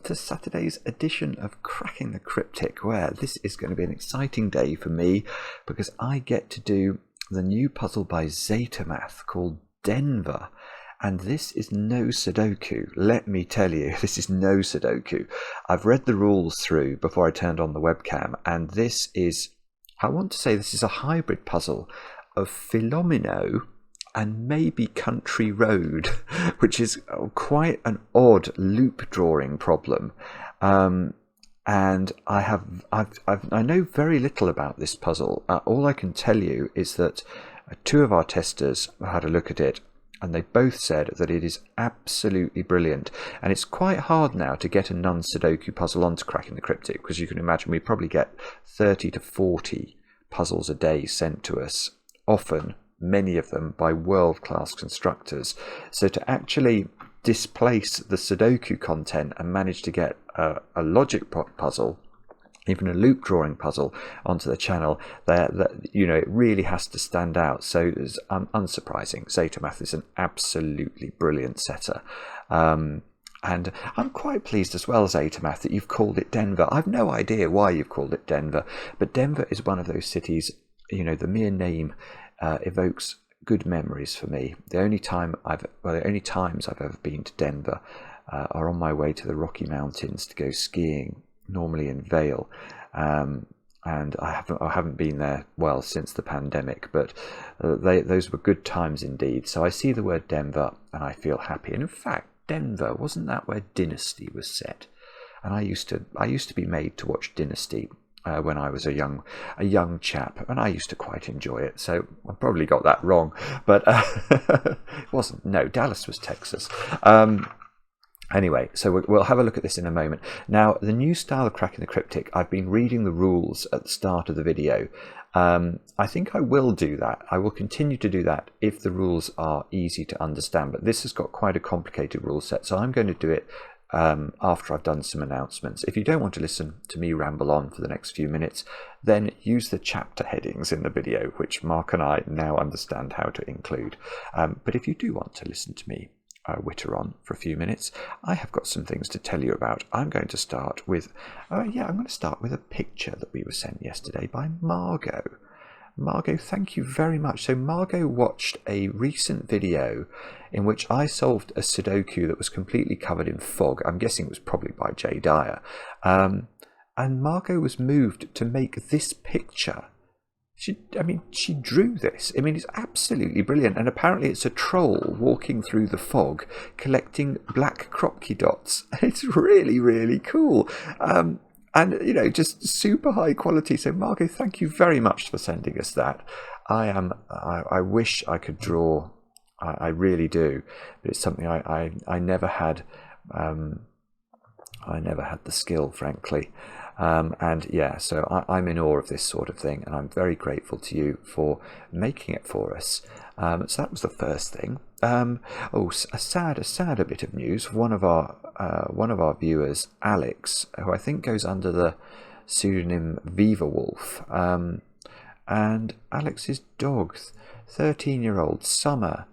to Saturday's edition of Cracking the Cryptic, where this is going to be an exciting day for me because I get to do the new puzzle by Zetamath called Denver. And this is no Sudoku. Let me tell you, this is no Sudoku. I've read the rules through before I turned on the webcam, and this is, I want to say this is a hybrid puzzle of Philomeno and maybe Country Road, which is quite an odd loop drawing problem. And I know very little about this puzzle. All I can tell you is that two of our testers had a look at it, and they both said that it is absolutely brilliant. And it's quite hard now to get a non-Sudoku puzzle onto Cracking the Cryptic, because you can imagine we probably get 30 to 40 puzzles a day sent to us, often many of them by world-class constructors. So to actually displace the Sudoku content and manage to get a logic puzzle, even a loop drawing puzzle, onto the channel, it really has to stand out. So it's unsurprising. Zetamath is an absolutely brilliant setter. And I'm quite pleased as well, Zetamath, that you've called it Denver. I've no idea why you've called it Denver, but Denver is one of those cities, the mere name evokes good memories for me. The only times I've ever been to Denver are on my way to the Rocky Mountains to go skiing, normally in Vail, and I haven't been there since the pandemic, but those were good times indeed. So I see the word Denver and I feel happy. And in fact, Denver, wasn't that where Dynasty was set? And I used to be made to watch Dynasty when I was a young chap, and I used to quite enjoy it. So I probably got that wrong, but it wasn't. No, Dallas was Texas. Anyway, so we'll have a look at this in a moment. Now, the new style of Cracking the Cryptic, I've been reading the rules at the start of the video. I think I will do that. I will continue to do that if the rules are easy to understand, but this has got quite a complicated rule set, so I'm going to do it after I've done some announcements. If you don't want to listen to me ramble on for the next few minutes, then use the chapter headings in the video, which Mark and I now understand how to include. But if you do want to listen to me witter on for a few minutes, I have got some things to tell you about. I'm going to start with a picture that we were sent yesterday by Margot. Margot, thank you very much. So Margot watched a recent video in which I solved a Sudoku that was completely covered in fog. I'm guessing it was probably by Jay Dyer. And Margot was moved to make this picture. She drew this. It's absolutely brilliant. And apparently it's a troll walking through the fog, collecting black Kropki dots. It's really, really cool. And just super high quality. So Margot, thank you very much for sending us that. I wish I could draw. I really do, but it's something I never had. I never had the skill, frankly. So I'm in awe of this sort of thing, and I'm very grateful to you for making it for us. So that was the first thing. A sadder bit of news. One of our viewers, Alex, who I think goes under the pseudonym Viva Wolf, and Alex's dog, 13-year-old Summer,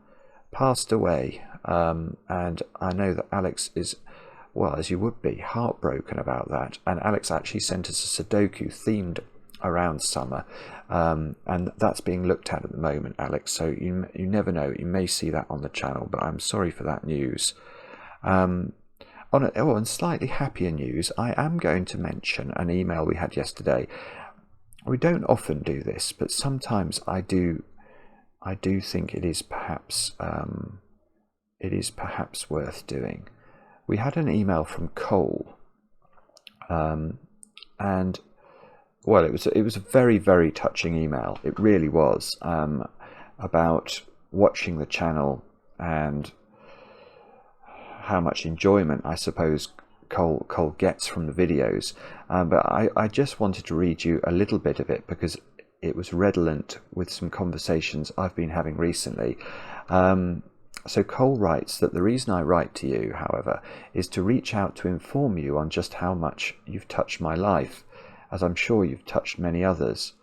passed away. And I know that Alex is, well, as you would be, heartbroken about that. And Alex actually sent us a Sudoku themed around Summer, and that's being looked at the moment, Alex. So you never know, you may see that on the channel, but I'm sorry for that news. On slightly happier news, I am going to mention an email we had yesterday. We don't often do this, but sometimes I do think it is perhaps worth doing. We had an email from Cole, and it was a very, very touching email. It really was, about watching the channel and how much enjoyment I suppose Cole gets from the videos. But I just wanted to read you a little bit of it because it was redolent with some conversations I've been having recently. So Cole writes that the reason I write to you, however, is to reach out to inform you on just how much you've touched my life, as I'm sure you've touched many others.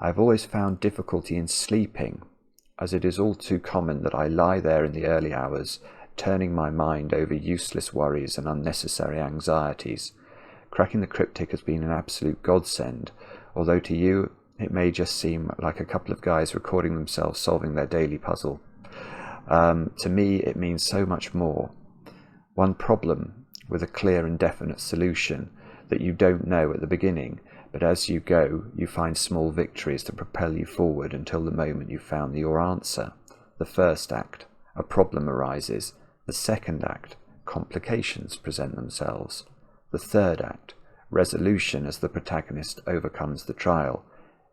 I've always found difficulty in sleeping, as it is all too common that I lie there in the early hours, turning my mind over useless worries and unnecessary anxieties. Cracking the cryptic has been an absolute godsend, although to you it may just seem like a couple of guys recording themselves solving their daily puzzle. To me, it means so much more. One problem with a clear and definite solution that you don't know at the beginning, but as you go, you find small victories to propel you forward until the moment you've found your answer. The first act, a problem arises. The second act, complications present themselves. The third act, resolution as the protagonist overcomes the trial.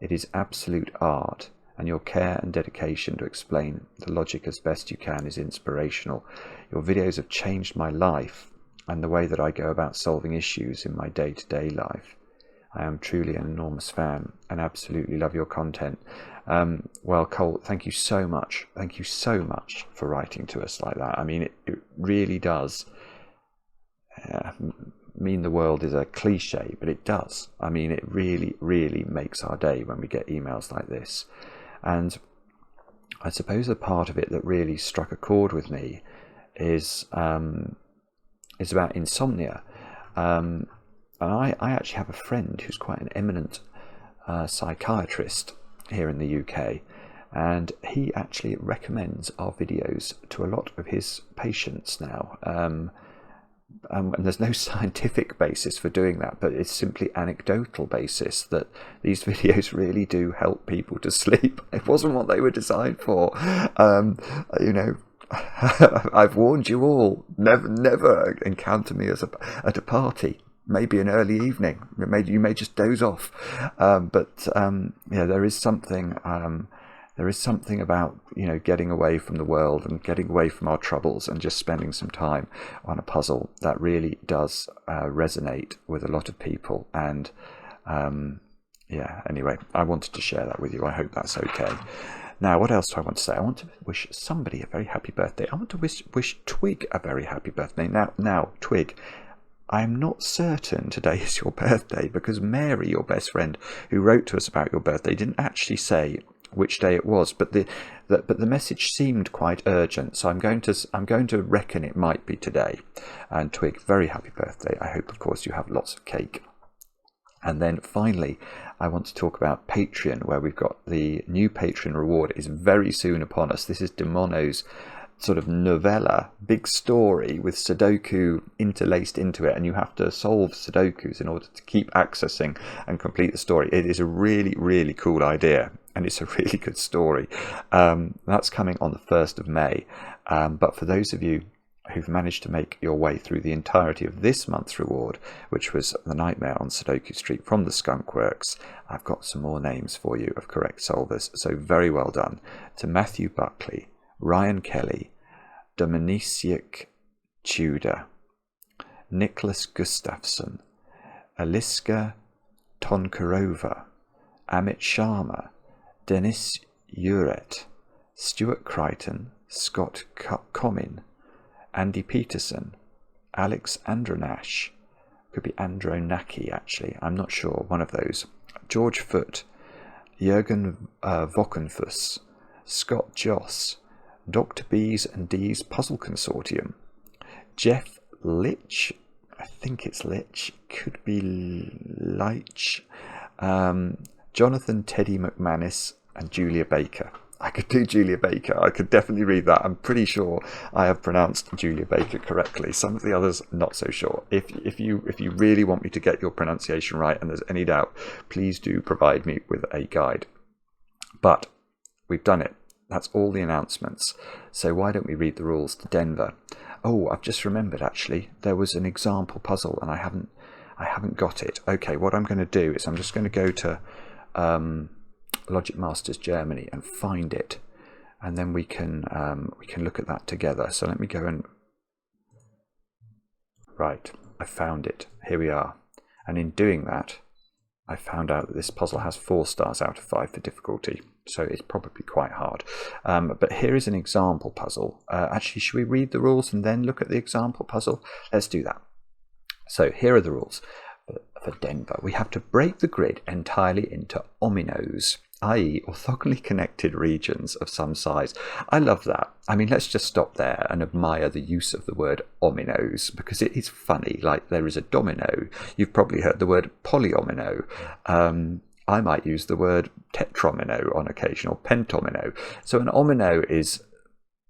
It is absolute art, and your care and dedication to explain the logic as best you can is inspirational. Your videos have changed my life and the way that I go about solving issues in my day-to-day life. I am truly an enormous fan and absolutely love your content. Well, Colt, thank you so much. Thank you so much for writing to us like that. I mean, it really does mean the world is a cliche, but it does. I mean, it really, really makes our day when we get emails like this. And I suppose the part of it that really struck a chord with me is about insomnia. And I actually have a friend who's quite an eminent psychiatrist here in the UK, and he actually recommends our videos to a lot of his patients now. And there's no scientific basis for doing that, but it's simply anecdotal basis that these videos really do help people to sleep. It wasn't what they were designed for. You know, I've warned you all, never encounter me at a party. Maybe an early evening. You may just doze off. But yeah, there is something about, you know, getting away from the world and getting away from our troubles and just spending some time on a puzzle that really does resonate with a lot of people. And yeah, anyway, I wanted to share that with you. I hope that's okay. Now, what else do I want to say? I want to wish somebody a very happy birthday. I want to wish Twig a very happy birthday. Now, Twig, I am not certain today is your birthday, because Mary, your best friend, who wrote to us about your birthday, didn't actually say which day it was, but the message seemed quite urgent, so I'm going to reckon it might be today. And Twig, very happy birthday. I hope, of course, you have lots of cake. And then finally, I want to talk about Patreon, where we've got the new Patreon reward is very soon upon us. This is DeMono's sort of novella, big story with Sudoku interlaced into it, and you have to solve Sudokus in order to keep accessing and complete the story. It is a really, really cool idea, and it's a really good story. That's coming on the 1st of May. But for those of you who've managed to make your way through the entirety of this month's reward, which was The Nightmare on Sudoku Street from the Skunk Works, I've got some more names for you of correct solvers. So very well done to Matthew Buckley, Ryan Kelly, Dominicic Tudor, Nicholas Gustafsson, Aliska Tonkarova, Amit Sharma, Dennis Uret, Stuart Crichton, Scott Comyn, Andy Peterson, Alex Andronash, could be Andronaki actually, I'm not sure, one of those, George Foote, Jürgen Wochenfuss, Scott Joss, Dr. B's and D's Puzzle Consortium, Jeff Litch, I think it's Litch, could be Leitch, Jonathan Teddy McManus, and Julia Baker. I could do Julia Baker. I could definitely read that. I'm pretty sure I have pronounced Julia Baker correctly. Some of the others, not so sure. If you really want me to get your pronunciation right and there's any doubt, please do provide me with a guide. But we've done it. That's all the announcements. So why don't we read the rules to Denver? Oh, I've just remembered actually. There was an example puzzle and I haven't got it. Okay, what I'm going to do is I'm just going to go to Logic Masters Germany and find it, and then we can look at that together. So let me go and right, I found it. Here we are. And in doing that, I found out that this puzzle has 4 stars out of 5 for difficulty, so it's probably quite hard. But here is an example puzzle. Actually, should we read the rules and then look at the example puzzle? Let's do that. So here are the rules for Denver. We have to break the grid entirely into ominos. i.e. orthogonally connected regions of some size. I love that. I mean, let's just stop there and admire the use of the word ominos, because it is funny. Like, there is a domino. You've probably heard the word polyomino. I might use the word tetromino on occasion, or pentomino. So an omino is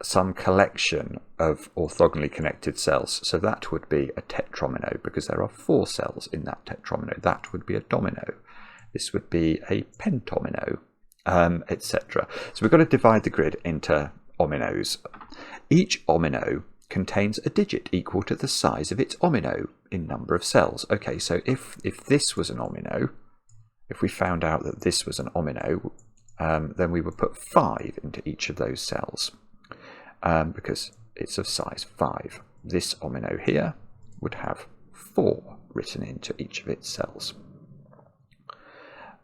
some collection of orthogonally connected cells. So that would be a tetromino, because there are 4 cells in that tetromino. That would be a domino. This would be a pentomino, etc. So we've got to divide the grid into ominos. Each omino contains a digit equal to the size of its omino in number of cells. Okay, so if this was an omino, if we found out that this was an omino, then we would put 5 into each of those cells, because it's of size 5. This omino here would have 4 written into each of its cells.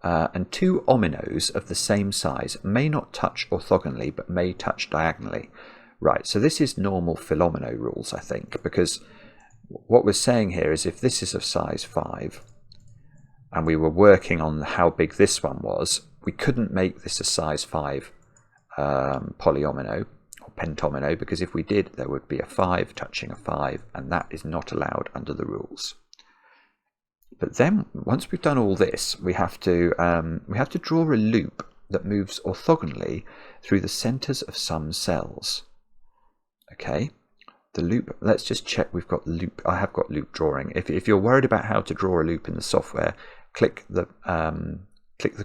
And 2 ominos of the same size may not touch orthogonally, but may touch diagonally. Right, so this is normal Philomeno rules, I think, because what we're saying here is if this is of size 5, and we were working on how big this one was, we couldn't make this a size 5 polyomino or pentomino, because if we did, there would be a 5 touching a 5, and that is not allowed under the rules. But then, once we've done all this, we have to draw a loop that moves orthogonally through the centers of some cells. Okay, the loop. Let's just check we've got loop. I have got loop drawing. If you're worried about how to draw a loop in the software, click the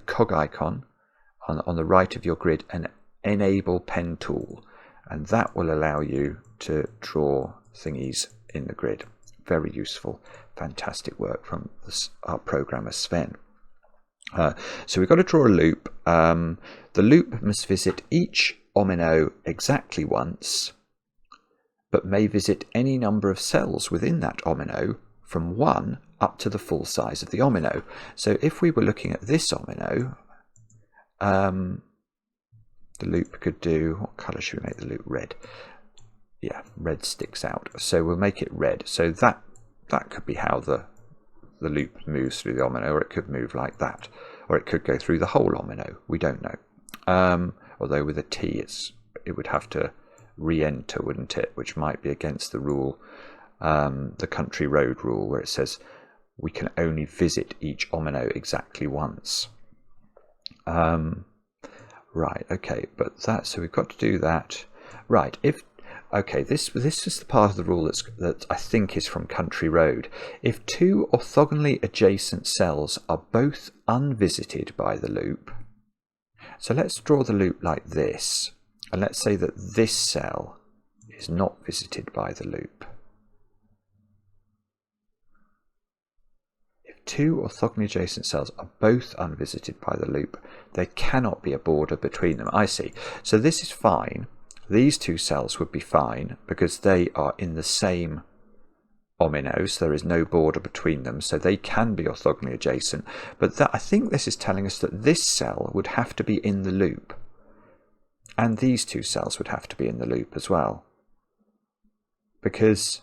cog icon on the right of your grid and enable pen tool, and that will allow you to draw thingies in the grid. Very useful. Fantastic work from our programmer Sven. So we've got to draw a loop. The loop must visit each omino exactly once, but may visit any number of cells within that omino from 1 up to the full size of the omino. So if we were looking at this omino, the loop could do, what colour should we make the loop? Red. Yeah, red sticks out. So we'll make it red. So that could be how the loop moves through the omino, or it could move like that, or it could go through the whole omino. We don't know. Although with a T, it would have to re-enter, wouldn't it? Which might be against the rule, the country road rule, where it says we can only visit each omino exactly once. Right. Okay. But so we've got to do that. Right. Okay, this is the part of the rule that I think is from Country Road. If 2 orthogonally adjacent cells are both unvisited by the loop, so let's draw the loop like this, and let's say that this cell is not visited by the loop. If 2 orthogonally adjacent cells are both unvisited by the loop, there cannot be a border between them. I see. So this is fine. These 2 cells would be fine because they are in the same omino, so there is no border between them, so they can be orthogonally adjacent. But I think this is telling us that this cell would have to be in the loop, and these 2 cells would have to be in the loop as well, because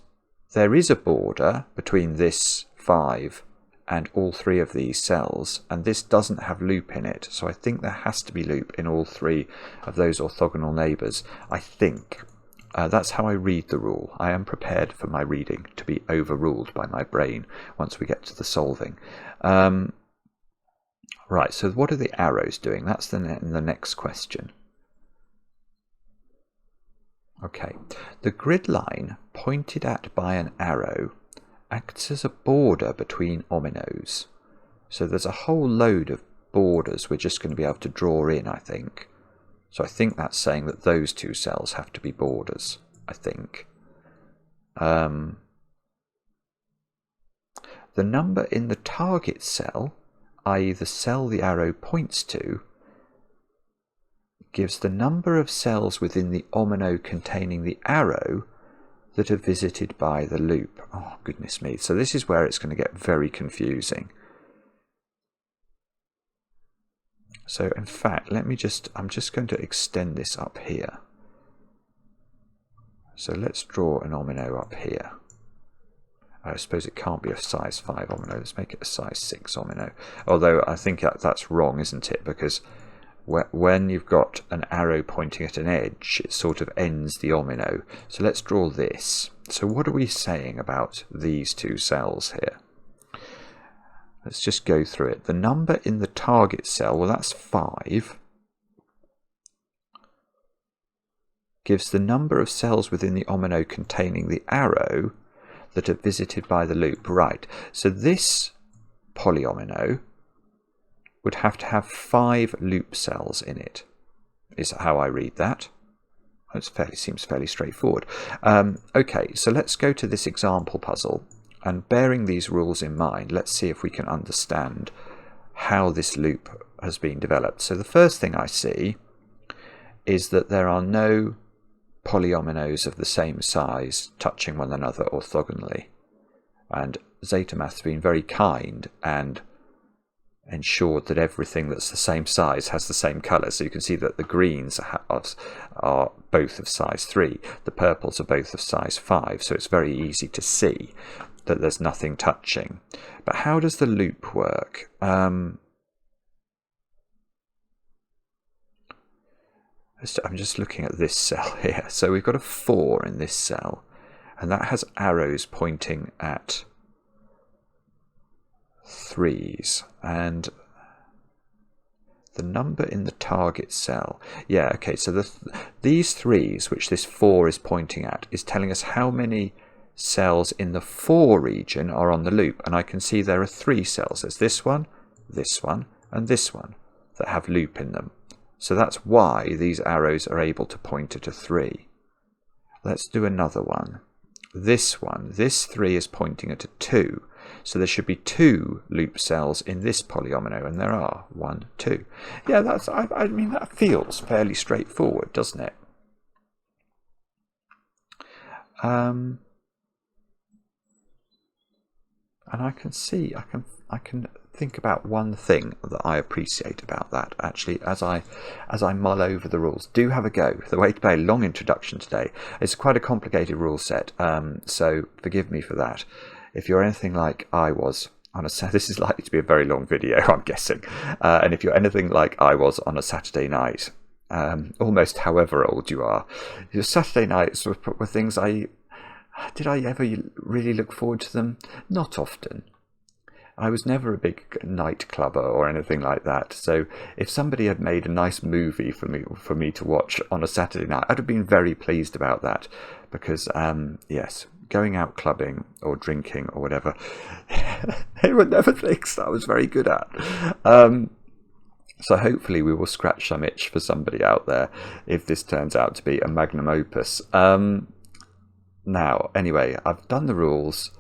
there is a border between this 5 and all 3 of these cells, and this doesn't have loop in it, so I think there has to be loop in all 3 of those orthogonal neighbours. I think that's how I read the rule. I am prepared for my reading to be overruled by my brain once we get to the solving. Right, so what are the arrows doing? That's the next question. Okay, the grid line pointed at by an arrow acts as a border between ominos. So there's a whole load of borders we're just going to be able to draw in, I think. So I think that's saying that those 2 cells have to be borders, I think. The number in the target cell, i.e. the cell the arrow points to, gives the number of cells within the omino containing the arrow that are visited by the loop. Oh, goodness me. So this is where it's going to get very confusing. So in fact, I'm just going to extend this up here. So let's draw an omino up here. I suppose it can't be a size 5 omino. Let's make it a size 6 omino. Although I think that's wrong, isn't it? Because when you've got an arrow pointing at an edge, it sort of ends the omino. So let's draw this. So what are we saying about these two cells here? Let's just go through it. The number in the target cell, well, that's 5, gives the number of cells within the omino containing the arrow that are visited by the loop. Right, so this polyomino would have to have 5 loop cells in it, is how I read that. It seems fairly straightforward. Okay, so let's go to this example puzzle, and bearing these rules in mind, let's see if we can understand how this loop has been developed. So the first thing I see is that there are no polyominoes of the same size touching one another orthogonally, and zetamath's been very kind and ensured that everything that's the same size has the same colour. So you can see that the greens are both of size 3, the purples are both of size 5, so it's very easy to see that there's nothing touching. But how does the loop work? I'm just looking at this cell here. So we've got a 4 in this cell, and that has arrows pointing at 3s, and the number in the target cell, yeah, okay, so these 3s which this 4 is pointing at is telling us how many cells in the 4 region are on the loop, and I can see there are 3 cells. There's this one, and this one that have loop in them. So that's why these arrows are able to point at a 3. Let's do another one. This 3 is pointing at a 2. So there should be 2 loop cells in this polyomino, and there are 1, 2. Yeah, I mean, that feels fairly straightforward, doesn't it? And I can see, I can think about one thing that I appreciate about that, actually, as I mull over the rules. Do have a go. The way to play, long introduction today. It's quite a complicated rule set, so forgive me for that. If you're anything like I was on this is likely to be a very long video, I'm guessing, and if you're anything like I was on a Saturday night, almost however old you are, your Saturday nights were things did I ever really look forward to them? Not often. I was never a big nightclubber or anything like that, so if somebody had made a nice movie for me to watch on a Saturday night, I'd have been very pleased about that, because yes, going out clubbing or drinking or whatever, they were never things that I was very good at. So hopefully we will scratch some itch for somebody out there if this turns out to be a magnum opus. Now, anyway, I've done the rules.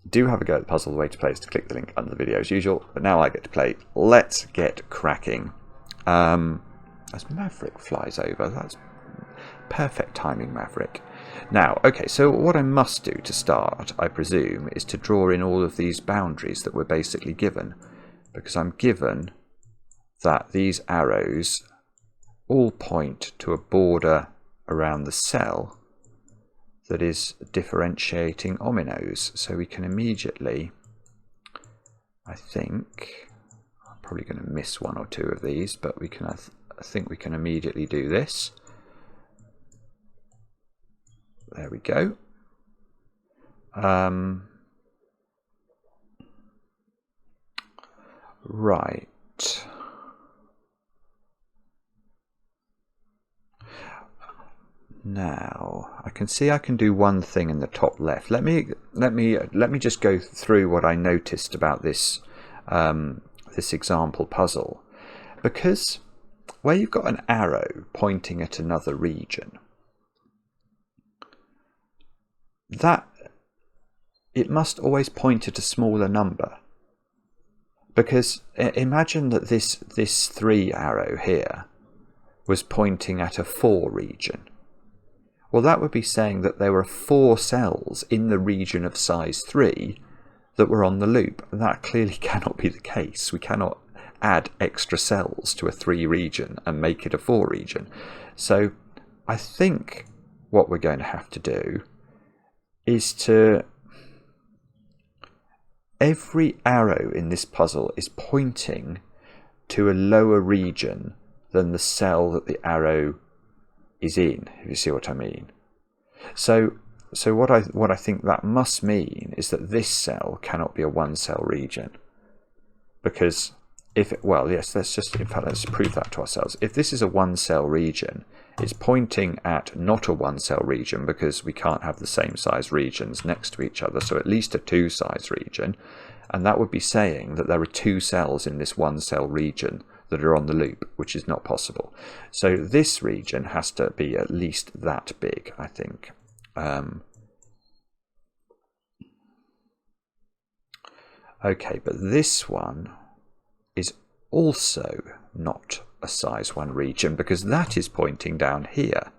Do have a go at the puzzle. The way to play is to click the link under the video as usual. But now I get to play. Let's get cracking. As Maverick flies over, that's perfect timing, Maverick. Now, okay, so what I must do to start, I presume, is to draw in all of these boundaries that we're basically given. Because I'm given that these arrows all point to a border around the cell that is differentiating ominos. So we can immediately, I think, I'm probably going to miss 1 or 2 of these, but we can, I think we can immediately do this. There we go. Right. Now I can see I can do one thing in the top left. Let me just go through what I noticed about this this example puzzle, because where you've got an arrow pointing at another region, that it must always point at a smaller number, because imagine that this 3 arrow here was pointing at a 4 region. Well, that would be saying that there were 4 cells in the region of size 3 that were on the loop. And that clearly cannot be the case. We cannot add extra cells to a 3 region and make it a 4 region. So I think what we're going to have to do is every arrow in this puzzle is pointing to a lower region than the cell that the arrow is in, if you see what I mean. So what I think that must mean is that this cell cannot be a one cell region, because let's prove that to ourselves. If this is a one cell region, it's pointing at not a one cell region, because we can't have the same size regions next to each other, so at least a two size region, and that would be saying that there are two cells in this one cell region that are on the loop, which is not possible. So this region has to be at least that big, I think. Okay, but this one is also not a size 1 region, because that is pointing down here.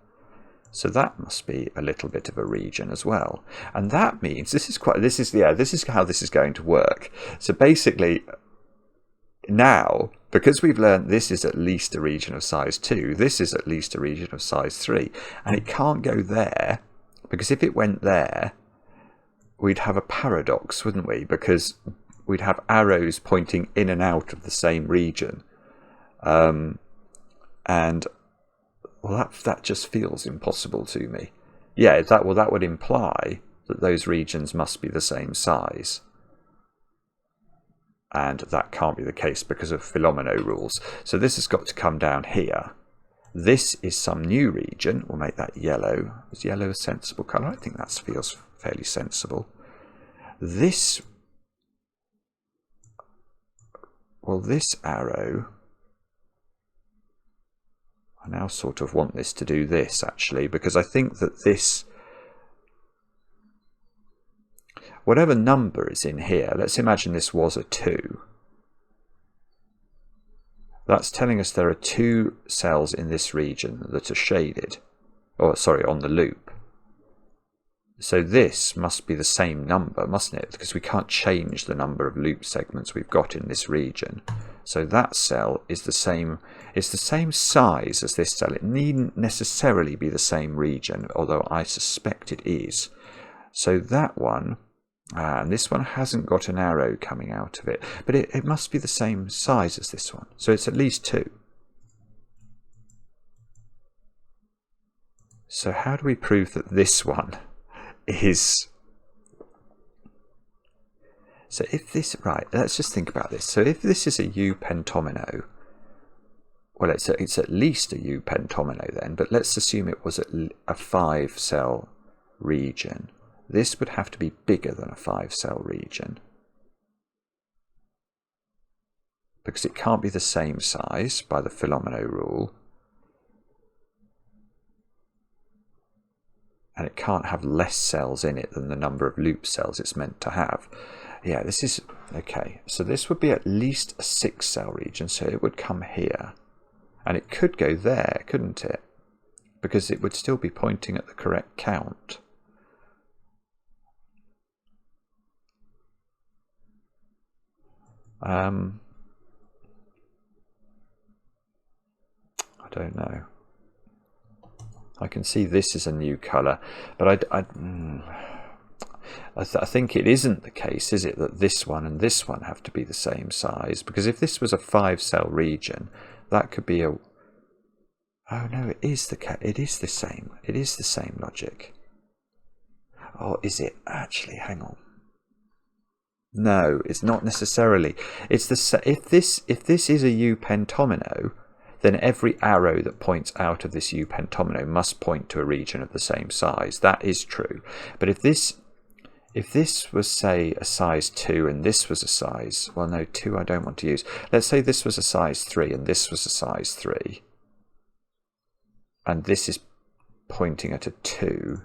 So that must be a little bit of a region as well. And that means this is how this is going to work. So basically now, because we've learned this is at least a region of size 2, this is at least a region of size 3, and it can't go there, because if it went there, we'd have a paradox, wouldn't we? Because we'd have arrows pointing in and out of the same region. And well, that just feels impossible to me. Yeah, that would imply that those regions must be the same size. And that can't be the case because of Philomeno rules. So this has got to come down here. This is some new region. We'll make that yellow. Is yellow a sensible colour? I think that feels fairly sensible. This arrow, I now sort of want this to do this, actually, because I think that this, whatever number is in here, let's imagine this was a 2. That's telling us there are 2 cells in this region that are shaded, or sorry, on the loop. So this must be the same number, mustn't it? Because we can't change the number of loop segments we've got in this region. So that cell is the same. It's the same size as this cell. It needn't necessarily be the same region, although I suspect it is. So that one, and this one hasn't got an arrow coming out of it, but it must be the same size as this one. So it's at least 2. So how do we prove that this one is... So if this, right, let's just think about this. So if this is a U pentomino, well, it's at least a U pentomino then, but let's assume it was a 5 cell region. This would have to be bigger than a 5 cell region, because it can't be the same size by the Philomeno rule, and it can't have less cells in it than the number of loop cells it's meant to have. Yeah, this is okay. So this would be at least a 6 cell region, so it would come here, and it could go there, couldn't it? Because it would still be pointing at the correct count. I don't know. I can see this is a new colour, but I think it isn't the case, is it, that this one and this one have to be the same size? Because if this was a 5 cell region, that could be a... Oh no, it is the same. It is the same logic. Oh, is it actually? Hang on. No, it's not necessarily. It's the if this is a U pentomino, then every arrow that points out of this U pentomino must point to a region of the same size. That is true. But if this was, say, a size 2 and this was a size, well, no, 2 I don't want to use. Let's say this was a size 3 and this was a size 3, and this is pointing at a 2.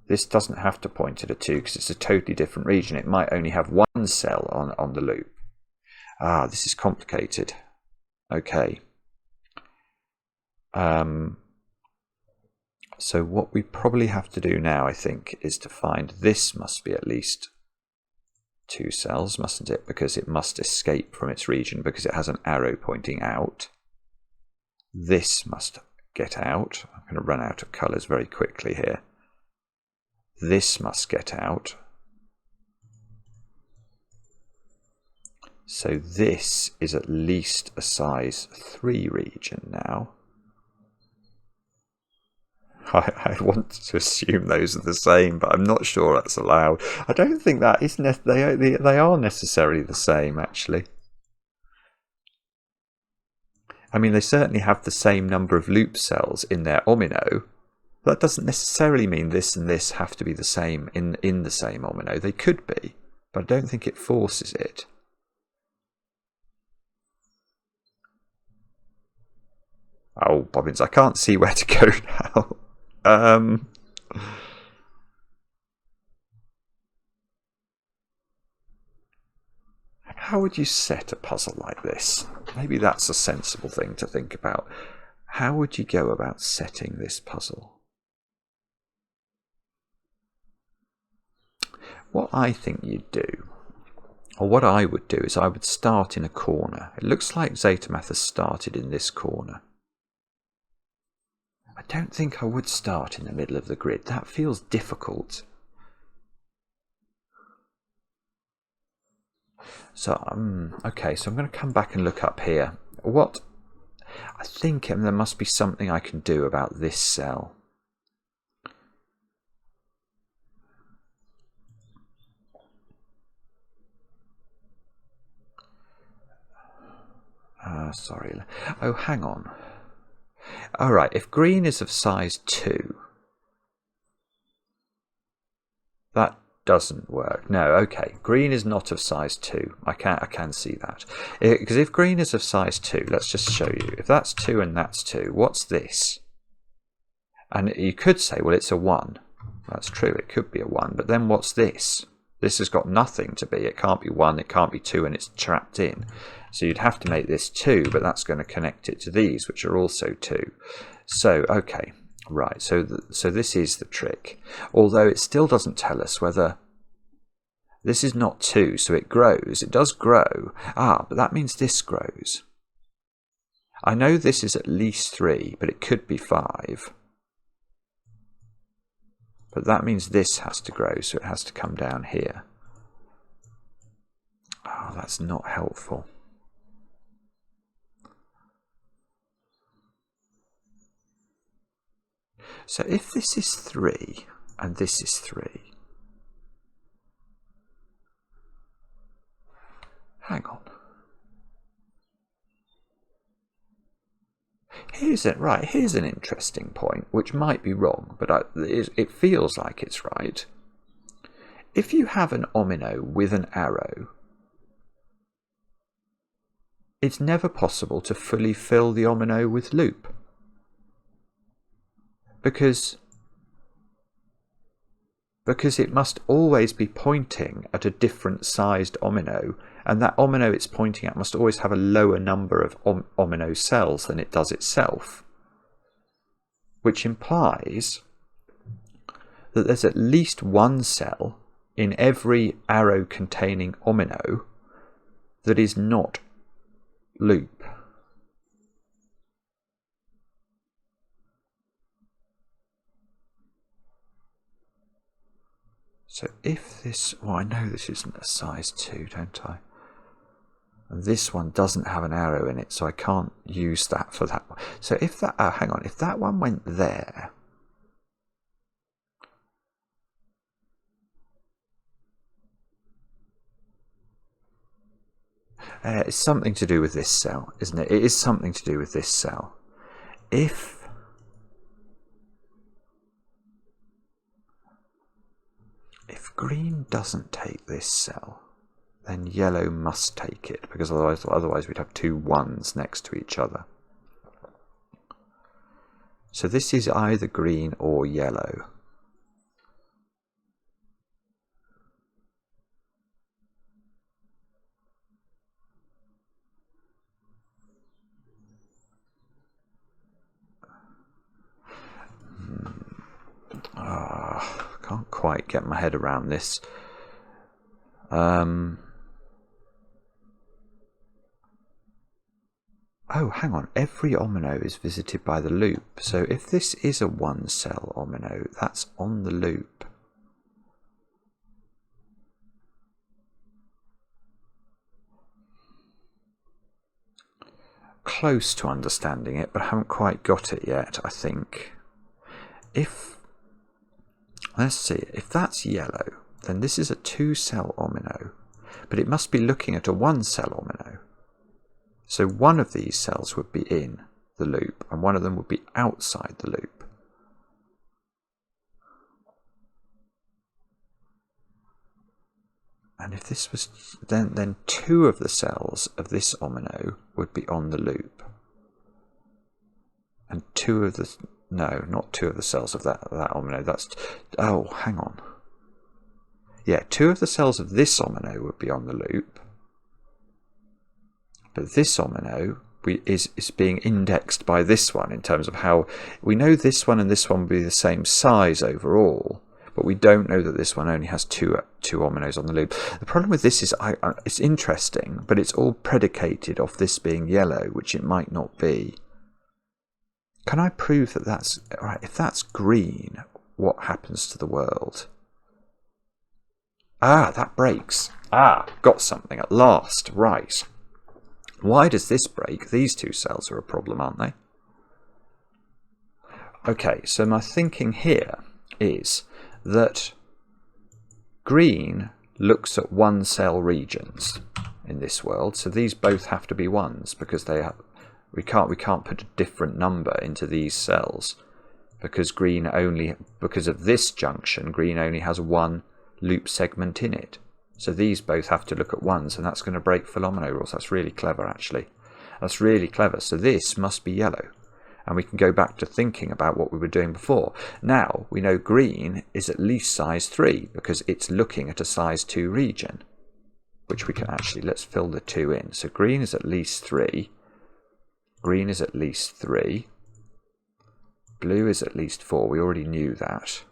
This doesn't have to point at a 2 because it's a totally different region. It might only have 1 cell on the loop. Ah, this is complicated. Okay. So what we probably have to do now, I think, is to find this must be at least 2 cells, mustn't it? Because it must escape from its region because it has an arrow pointing out. This must get out. I'm going to run out of colours very quickly here. This must get out. So this is at least a size 3 region now. I want to assume those are the same, but I'm not sure that's allowed. I don't think that is they are necessarily the same, actually. I mean, they certainly have the same number of loop cells in their omino. That doesn't necessarily mean this and this have to be the same in the same omino. They could be, but I don't think it forces it. Oh, Bobbins, I can't see where to go now. How would you set a puzzle like this? Maybe that's a sensible thing to think about. How would you go about setting this puzzle? What I think you'd do, or what I would do, is I would start in a corner. It looks like zetamath has started in this corner. I don't think I would start in the middle of the grid. That feels difficult. So, okay, so I'm going to come back and look up here. What? I think there must be something I can do about this cell. Sorry. Oh, hang on. Alright, if green is of size 2, that doesn't work. No, okay. Green is not of size 2. I can see that. Because if green is of size 2, let's just show you. If that's 2 and that's 2, what's this? And you could say, well, it's a 1. That's true, it could be a 1. But then what's this? This has got nothing to be. It can't be 1, it can't be 2, and it's trapped in. So you'd have to make this 2, but that's going to connect it to these, which are also 2. So, okay, right, so this is the trick. Although it still doesn't tell us whether... This is not 2, so it grows. It does grow. Ah, but that means this grows. I know this is at least 3, but it could be 5. But that means this has to grow, so it has to come down here. Oh, that's not helpful. So if this is 3 and this is 3, hang on. Here's an interesting point, which might be wrong, but it feels like it's right. If you have an omino with an arrow, it's never possible to fully fill the omino with loop. Because it must always be pointing at a different sized omino, and that omino it's pointing at must always have a lower number of omino cells than it does itself, which implies that there's at least one cell in every arrow containing omino that is not loop. So if this, well, I know this isn't a size 2, don't I? And this one doesn't have an arrow in it, so I can't use that for that one. So if that, oh, hang on, if that one went there, it's something to do with this cell, isn't it? It is something to do with this cell. If green doesn't take this cell, then yellow must take it, because otherwise we'd have 2 1s next to each other. So this is either green or yellow. Can't quite get my head around this. Oh, hang on. Every omino is visited by the loop. So if this is a 1-cell omino, that's on the loop. close to understanding it, but I haven't quite got it yet, I think. Let's see, if that's yellow, then this is a 2-cell omino, but it must be looking at a 1-cell omino. So one of these cells would be in the loop, and one of them would be outside the loop. And if this was, then 2 of the cells of this omino would be on the loop. And 2 of the, no, not 2 of the cells of that omino, that's, oh, hang on. Yeah, 2 of the cells of this omino would be on the loop. But this omino is being indexed by this one in terms of how, we know this one and this one will be the same size overall. But we don't know that this one only has two ominos on the loop. The problem with this is it's interesting, but it's all predicated off this being yellow, which it might not be. Can I prove that that's... Right, if that's green, what happens to the world? Ah, that breaks. Ah, got something at last. Right. Why does this break? These 2 cells are a problem, aren't they? Okay, so my thinking here is that green looks at 1-cell regions in this world, so these both have to be 1s because they have, we can't put a different number into these cells because because of this junction, green only has 1 loop segment in it. So these both have to look at 1s, and that's going to break Philomeno rules. That's really clever, actually. That's really clever. So this must be yellow. And we can go back to thinking about what we were doing before. Now, we know green is at least size 3 because it's looking at a size 2 region, which we can actually, let's fill the 2 in. So green is at least 3. Green is at least 3. Blue is at least 4. We already knew that.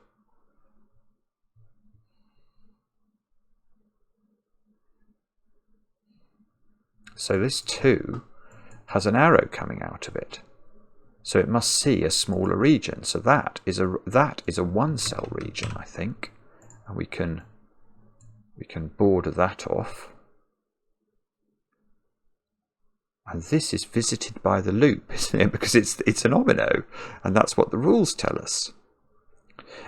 So this 2 has an arrow coming out of it. So it must see a smaller region. So that is a 1-cell region, I think. And we can border that off. And this is visited by the loop, isn't it? Because it's an omino, and that's what the rules tell us.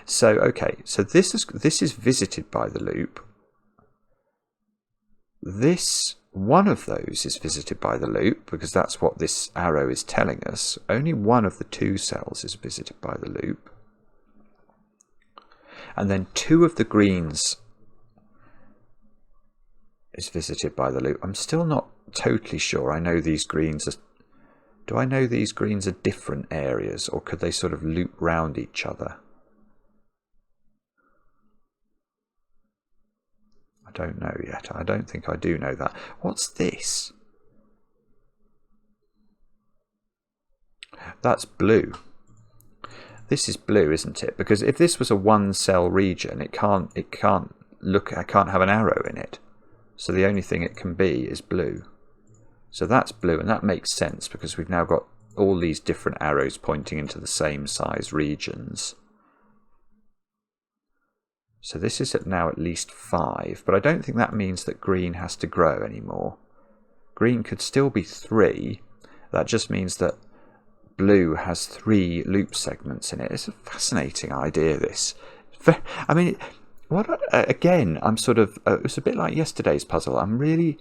So okay, so this is visited by the loop. This one of those is visited by the loop because that's what this arrow is telling us. Only one of the 2 cells is visited by the loop. And then 2 of the greens is visited by the loop. I'm still not totally sure. I know these greens are... Do I know these greens are different areas, or could they sort of loop round each other? I don't know yet. I don't think I do know that. What's this? That's blue. This is blue, isn't it? Because if this was a 1-cell region, it can't have an arrow in it. So the only thing it can be is blue. So that's blue, and that makes sense because we've now got all these different arrows pointing into the same size regions. So this is now at least 5, but I don't think that means that green has to grow anymore. Green could still be 3. That just means that blue has 3 loop segments in it. It's a fascinating idea, this. I mean, again, I'm sort of... it was a bit like yesterday's puzzle. I'm really...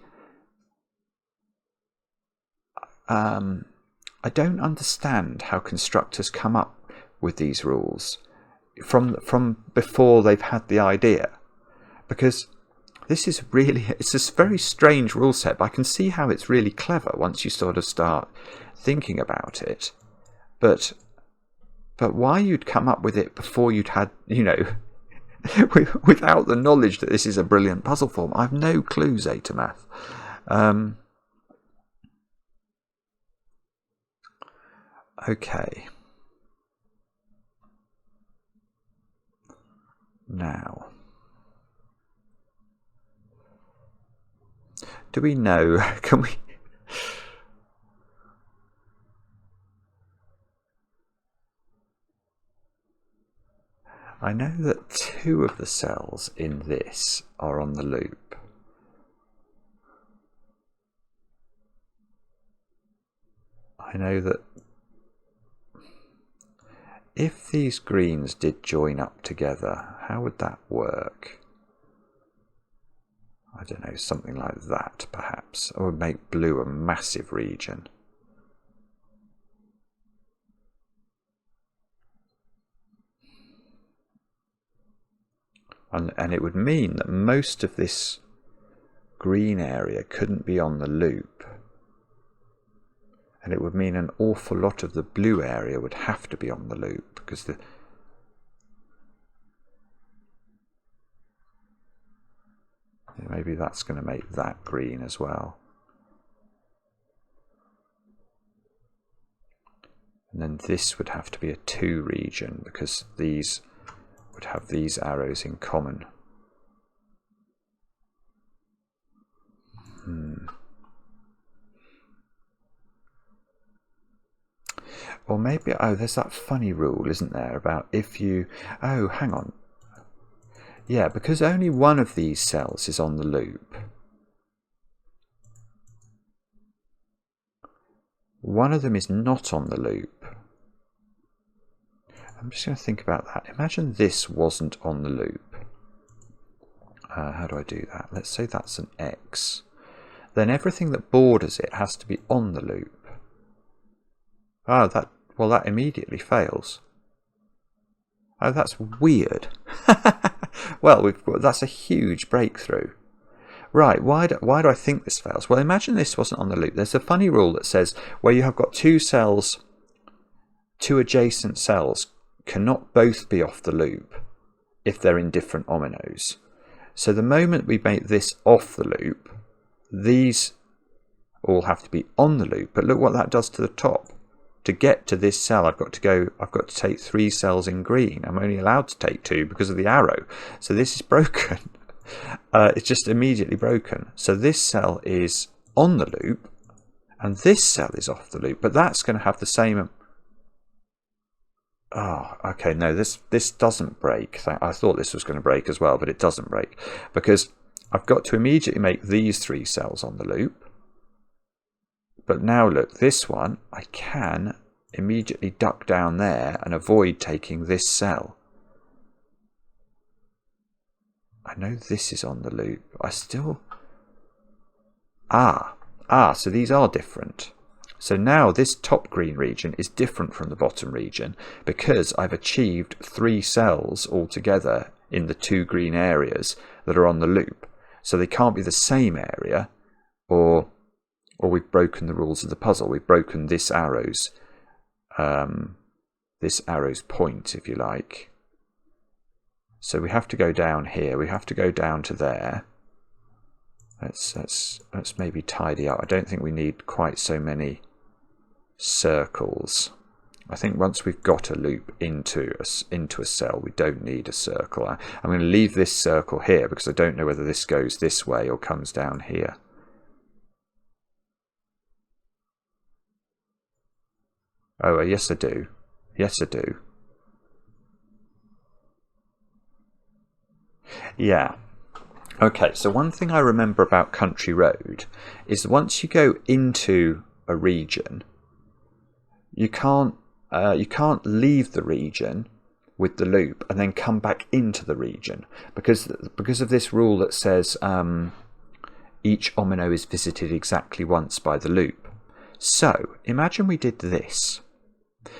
I don't understand how constructors come up with these rules from before they've had the idea, because this is really, it's this very strange rule set, but I can see how it's really clever once you sort of start thinking about it. But why you'd come up with it before you'd had, you know, without the knowledge that this is a brilliant puzzle form, I've no clue, zetamath. Okay. Now, do we know, can we... I know that 2 of the cells in this are on the loop. I know that if these greens did join up together, how would that work? I don't know, something like that perhaps. Or would make blue a massive region. And it would mean that most of this green area couldn't be on the loop. And it would mean an awful lot of the blue area would have to be on the loop, because maybe that's going to make that green as well. And then this would have to be a 2 region, because these would have these arrows in common. Or maybe, oh, there's that funny rule, isn't there, about if you, oh, hang on. Yeah, because only one of these cells is on the loop. One of them is not on the loop. I'm just going to think about that. Imagine this wasn't on the loop. How do I do that? Let's say that's an X. Then everything that borders it has to be on the loop. Oh, that immediately fails. Oh, that's weird. Well, that's a huge breakthrough. Right, why do I think this fails? Well, imagine this wasn't on the loop. There's a funny rule that says where you have got two adjacent cells cannot both be off the loop if they're in different ominos. So the moment we make this off the loop, these all have to be on the loop. But look what that does to the top. To get to this cell, I've got to take 3 cells in green. I'm only allowed to take 2 because of the arrow. So this is broken. It's just immediately broken. So this cell is on the loop, and this cell is off the loop. But that's going to have the same. Oh, okay. No, this doesn't break. I thought this was going to break as well, but it doesn't break because I've got to immediately make these 3 cells on the loop. But now look, this one, I can immediately duck down there and avoid taking this cell. I know this is on the loop. I still... so these are different. So now this top green region is different from the bottom region because I've achieved 3 cells altogether in the 2 green areas that are on the loop. So they can't be the same area, or we've broken the rules of the puzzle. We've broken this arrow's point, if you like. So we have to go down here. We have to go down to there. Let's maybe tidy up. I don't think we need quite so many circles. I think once we've got a loop into a cell, we don't need a circle. I'm going to leave this circle here because I don't know whether this goes this way or comes down here. Oh, yes I do. Yes I do. Yeah. Okay, so one thing I remember about Country Road is once you go into a region, you can't leave the region with the loop and then come back into the region because of this rule that says each omino is visited exactly once by the loop. So imagine we did this.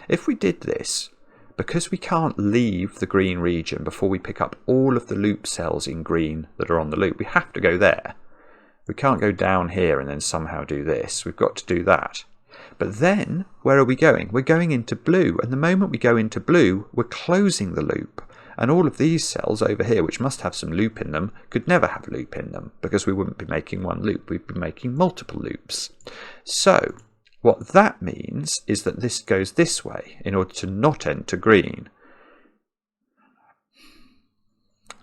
If we did this, because we can't leave the green region before we pick up all of the loop cells in green that are on the loop, we have to go there. We can't go down here and then somehow do this. We've got to do that. But then, where are we going? We're going into blue, and the moment we go into blue, we're closing the loop. And all of these cells over here, which must have some loop in them, could never have loop in them, because we wouldn't be making one loop, we'd be making multiple loops. So, what that means is that this goes this way in order to not enter green.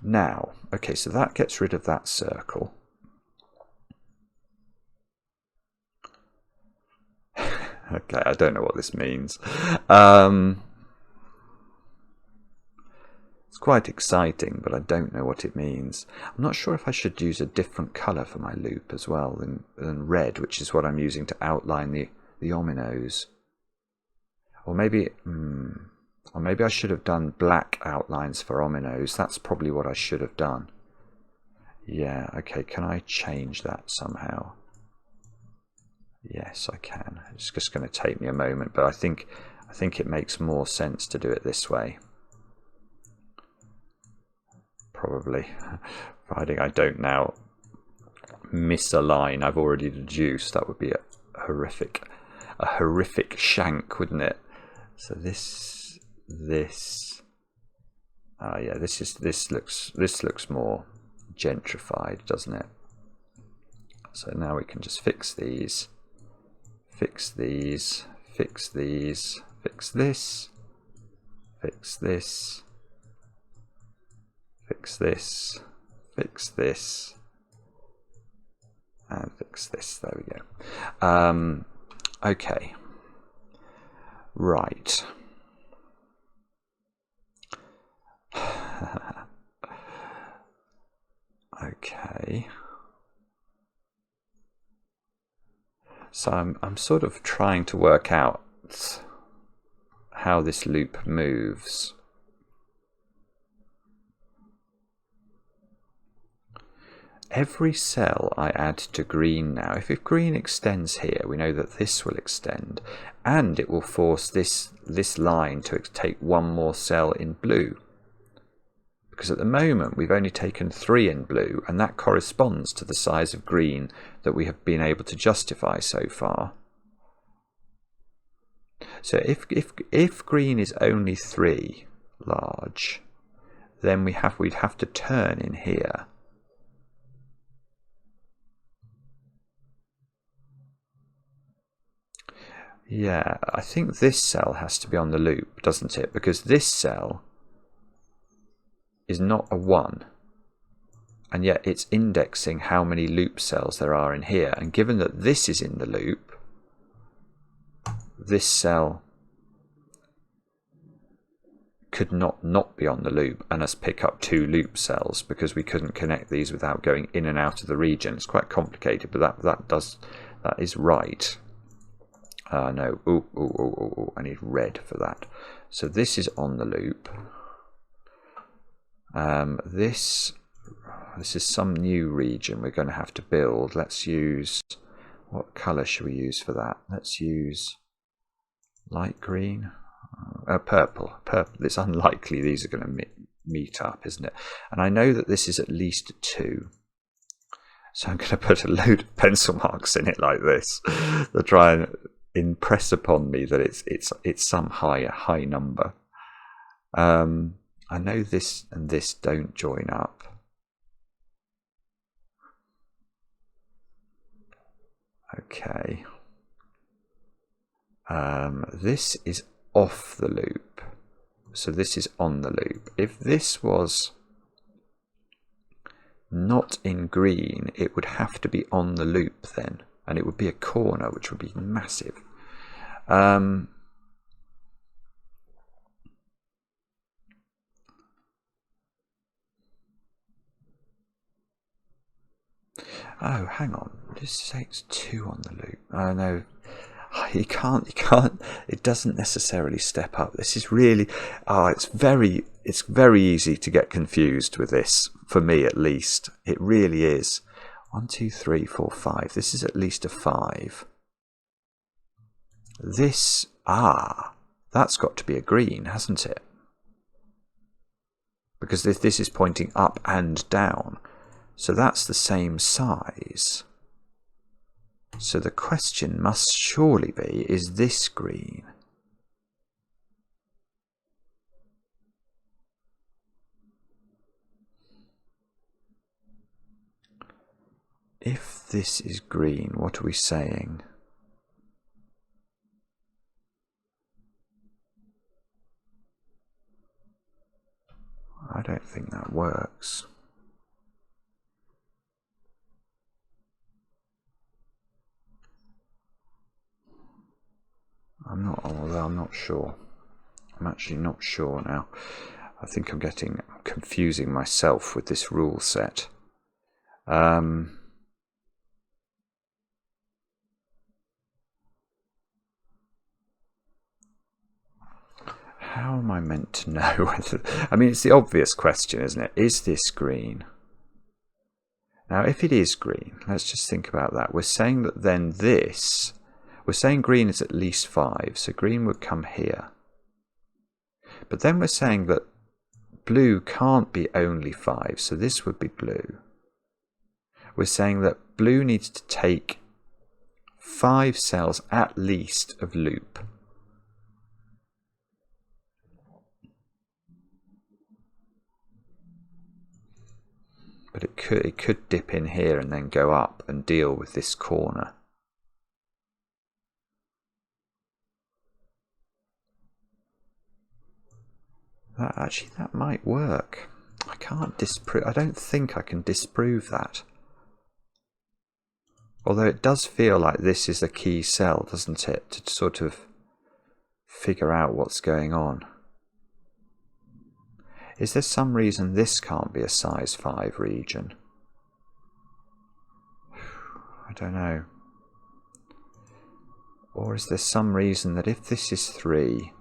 Now, okay, so that gets rid of that circle. Okay, I don't know what this means. It's quite exciting, but I don't know what it means. I'm not sure if I should use a different colour for my loop as well than red, which is what I'm using to outline the ominos. Or maybe I should have done black outlines for ominos. That's probably what I should have done. Yeah, okay, can I change that somehow? Yes, I can. It's just going to take me a moment, but I think it makes more sense to do it this way. Probably. Providing I don't now miss a line I've already deduced. That would be a horrific shank, wouldn't it? So this yeah, this looks more gentrified, doesn't it? So now we can just fix these, fix these, fix these, fix this, fix this, fix this, fix this, and fix this. There we go. Okay. Right. Okay. So I'm sort of trying to work out how this loop moves. Every cell I add to green now, if green extends here, we know that this will extend, and it will force this line to take one more cell in blue. Because at the moment we've only taken 3 in blue, and that corresponds to the size of green that we have been able to justify so far. So if green is only 3 large, then we'd have to turn in here. Yeah, I think this cell has to be on the loop, doesn't it? Because this cell is not a 1, and yet it's indexing how many loop cells there are in here. And given that this is in the loop, this cell could not be on the loop and us pick up 2 loop cells, because we couldn't connect these without going in and out of the region. It's quite complicated, but that is right. No, ooh, I need red for that. So this is on the loop. This is some new region we're going to have to build. Let's use, what colour should we use for that? Let's use light green, purple. It's unlikely these are going to meet up, isn't it? And I know that this is at least 2. So I'm going to put a load of pencil marks in it like this to try and impress upon me that it's some high number. I know this and this don't join up. Okay. This is off the loop, so this is on the loop. If this was not in green, it would have to be on the loop then, and it would be a corner, which would be massive. Oh, hang on. This says 2 on the loop. Oh no, you can't. It doesn't necessarily step up. This is really. It's very easy to get confused with this. For me, at least, it really is. 1, 2, 3, 4, 5. This is at least a 5. This, that's got to be a green, hasn't it? Because this is pointing up and down. So that's the same size. So the question must surely be, is this green? If this is green, what are we saying? I don't think that works. I'm not sure. I'm actually not sure now. I think I'm confusing myself with this rule set. how am I meant to know whether... I mean, it's the obvious question, isn't it? Is this green? Now, if it is green, let's just think about that. We're saying that then this... We're saying green is at least 5, so green would come here. But then we're saying that blue can't be only 5, so this would be blue. We're saying that blue needs to take 5 cells at least of loop. But it could dip in here and then go up and deal with this corner. That might work. I can't disprove. I don't think I can disprove that. Although it does feel like this is a key cell, doesn't it, to sort of figure out what's going on. Is there some reason this can't be a size 5 region? I don't know. Or is there some reason that if this is 3...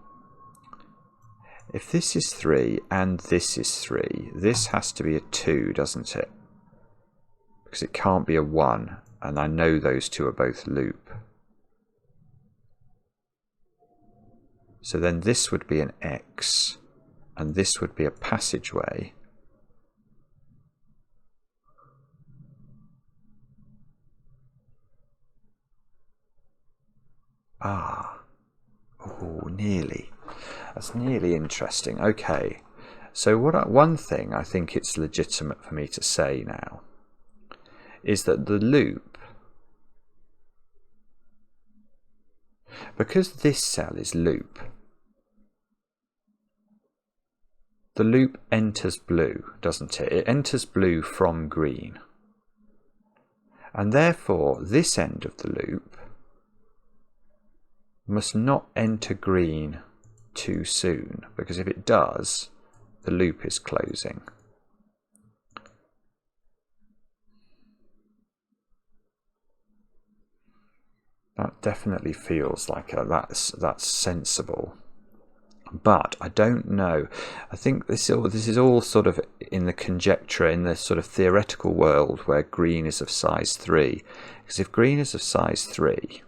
If this is 3 and this is 3, this has to be a 2, doesn't it? Because it can't be a 1, and I know those two are both loop. So then this would be an X, and this would be a passageway. Ah, oh, nearly. That's nearly interesting. Okay, so one thing I think it's legitimate for me to say now is that the loop, because this cell is loop, the loop enters blue, doesn't it? It enters blue from green. And therefore, this end of the loop must not enter green too soon, because if it does, the loop is closing. That definitely feels like that's sensible. But I don't know. I think this is all sort of in the conjecture, in the sort of theoretical world where green is of size 3. Because if green is of size 3,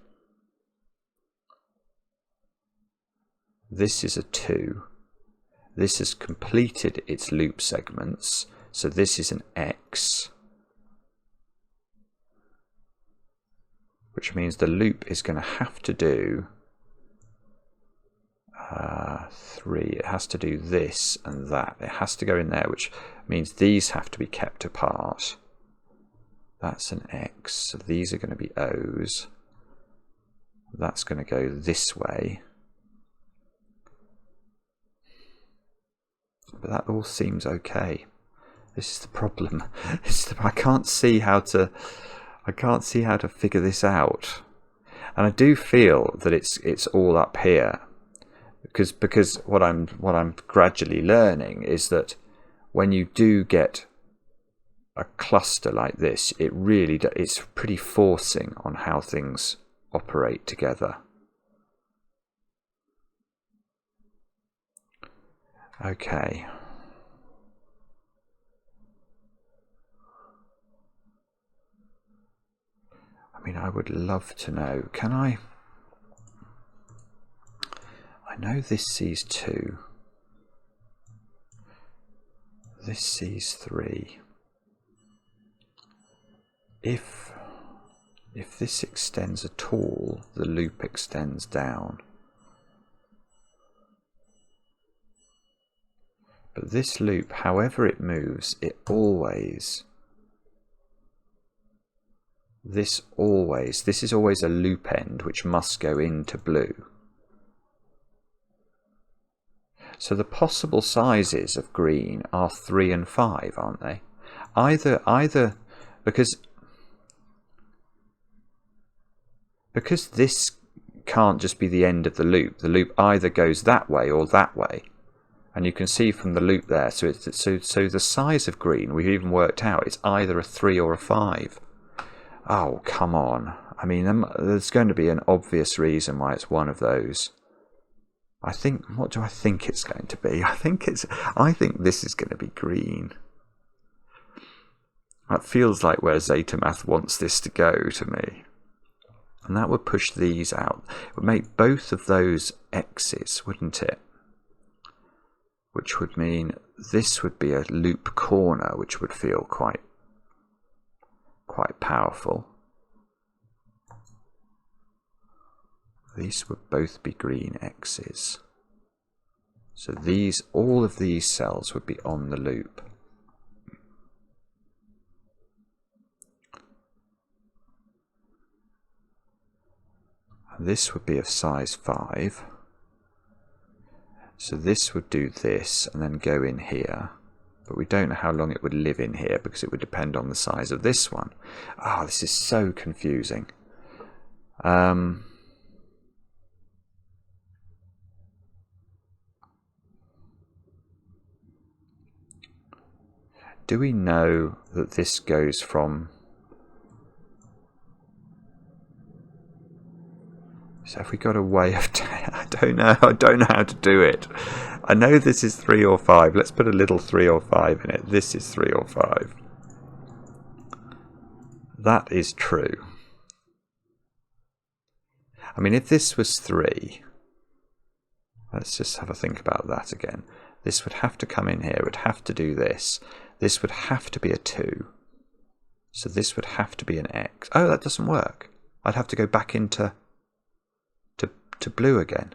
this is a 2. This has completed its loop segments, so this is an X. Which means the loop is going to have to do 3. It has to do this and that. It has to go in there, which means these have to be kept apart. That's an X. So these are going to be O's. That's going to go this way. But that all seems okay. This is the problem. I can't see how to figure this out. And I do feel that it's all up here. Because what I'm gradually learning is that when you do get a cluster like this, it's pretty forcing on how things operate together. Okay. I mean, I would love to know. Can I know this sees 2. This sees 3. If this extends at all, the loop extends down. But this loop, however it moves, this is always a loop end which must go into blue. So the possible sizes of green are 3 and 5, aren't they? Either because this can't just be the end of the loop either goes that way or that way. And you can see from the loop there, so the size of green, we've even worked out, it's either a 3 or a 5. Oh, come on. I mean, there's going to be an obvious reason why it's one of those. I think, what do I think it's going to be? I think this is going to be green. That feels like where zetamath wants this to go to me. And that would push these out. It would make both of those x's, wouldn't it? Which would mean this would be a loop corner, which would feel quite powerful. These would both be green x's. So these, all of these cells would be on the loop. And this would be of size 5. So this would do this and then go in here. But we don't know how long it would live in here because it would depend on the size of this one. Ah, this is so confusing. Do we know that this goes from... So have we got a way of... I don't know how to do it. I know this is 3 or 5. Let's put a little 3 or 5 in it. This is 3 or 5. That is true. I mean, if this was 3... Let's just have a think about that again. This would have to come in here. It would have to do this. This would have to be a 2. So this would have to be an X. Oh, that doesn't work. I'd have to go back into to blue again.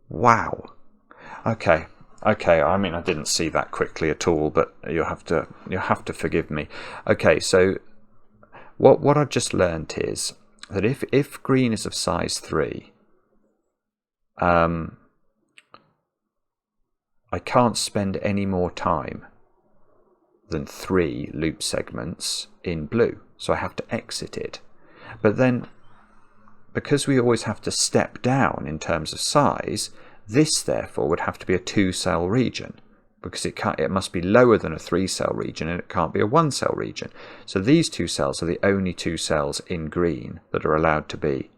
Wow. Okay. I mean, I didn't see that quickly at all, but you'll have to forgive me. Okay, so what I've just learned is that if green is of size 3, I can't spend any more time than 3 loop segments in blue, so I have to exit it. But then, because we always have to step down in terms of size, this therefore would have to be a 2-cell region, because it must be lower than a 3-cell region and it can't be a 1-cell region. So these 2 cells are the only 2 cells in green that are allowed to be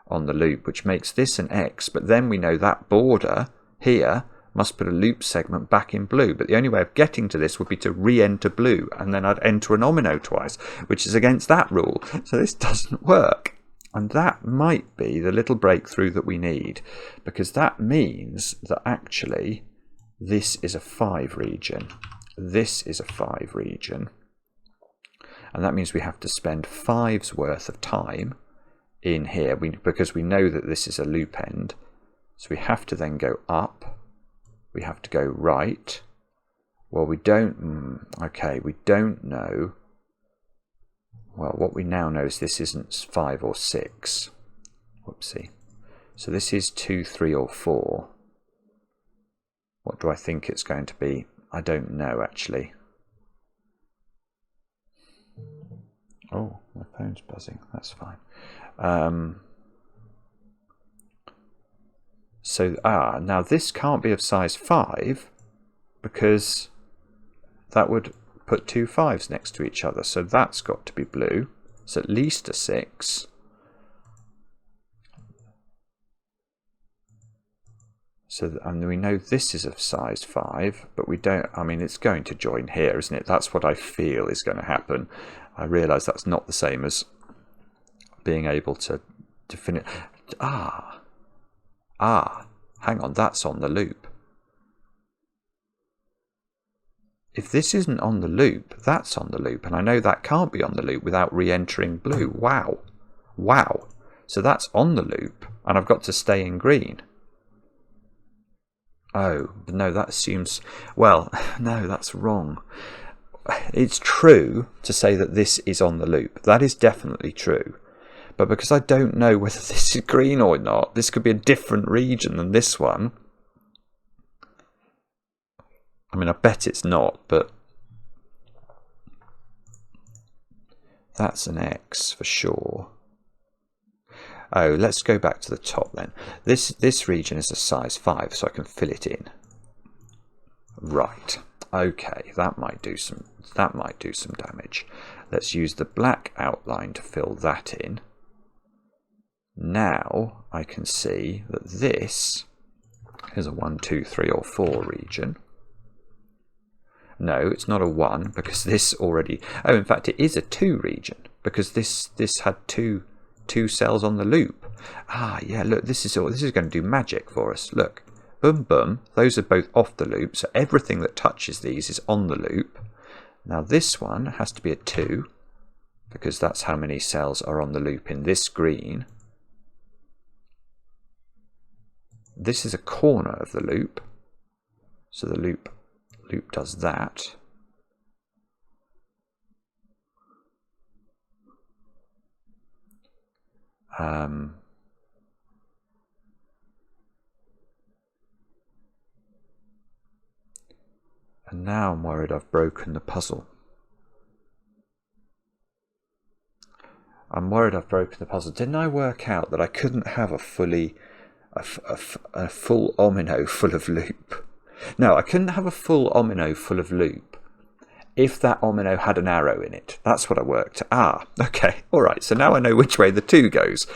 on the loop, which makes this an X, but then we know that border here must put a loop segment back in blue, but the only way of getting to this would be to re-enter blue, and then I'd enter an omino twice, which is against that rule, so this doesn't work. And that might be the little breakthrough that we need, because that means that actually this is a 5 region, this is a 5 region, and that means we have to spend 5's worth of time in here, because we know that this is a loop end, so we have to then go up, we have to go right. Well, we don't, okay, we don't know. Well, what we now know is this isn't 5 or 6. Whoopsie. So this is 2, 3 or 4. What do I think it's going to be? I don't know, actually. Oh, my phone's buzzing. That's fine. So, now this can't be of size 5 because that would put 2 5s next to each other. So that's got to be blue. It's at least a 6. So, and we know this is of size 5, but we don't, I mean, it's going to join here, isn't it? That's what I feel is going to happen. I realise that's not the same as being able to finish. Hang on, that's on the loop. If this isn't on the loop, that's on the loop, and I know that can't be on the loop without re-entering blue. Wow. Wow. So that's on the loop, and I've got to stay in green. Oh, no, that assumes... Well, no, that's wrong. It's true to say that this is on the loop. That is definitely true. But because I don't know whether this is green or not, this could be a different region than this one. I mean, I bet it's not, but that's an X for sure. Oh, let's go back to the top then. This region is a size 5, so I can fill it in. Right. Okay, that might do some damage. Let's use the black outline to fill that in. now I can see that this is a 1, 2, 3 or 4 region. No, it's not a 1 because this already... Oh, in fact, it is a 2 region because this had two cells on the loop. Ah, yeah, look, this is going to do magic for us. Look, boom, boom. Those are both off the loop, so everything that touches these is on the loop. Now this one has to be a 2 because that's how many cells are on the loop in this green. This is a corner of the loop, so the loop does that. And now I'm worried I've broken the puzzle. Didn't I work out that I couldn't have a full omino full of loop? No, I couldn't have a full omino full of loop if that omino had an arrow in it. That's what I worked. Ah, okay, all right. So now I know which way the 2 goes.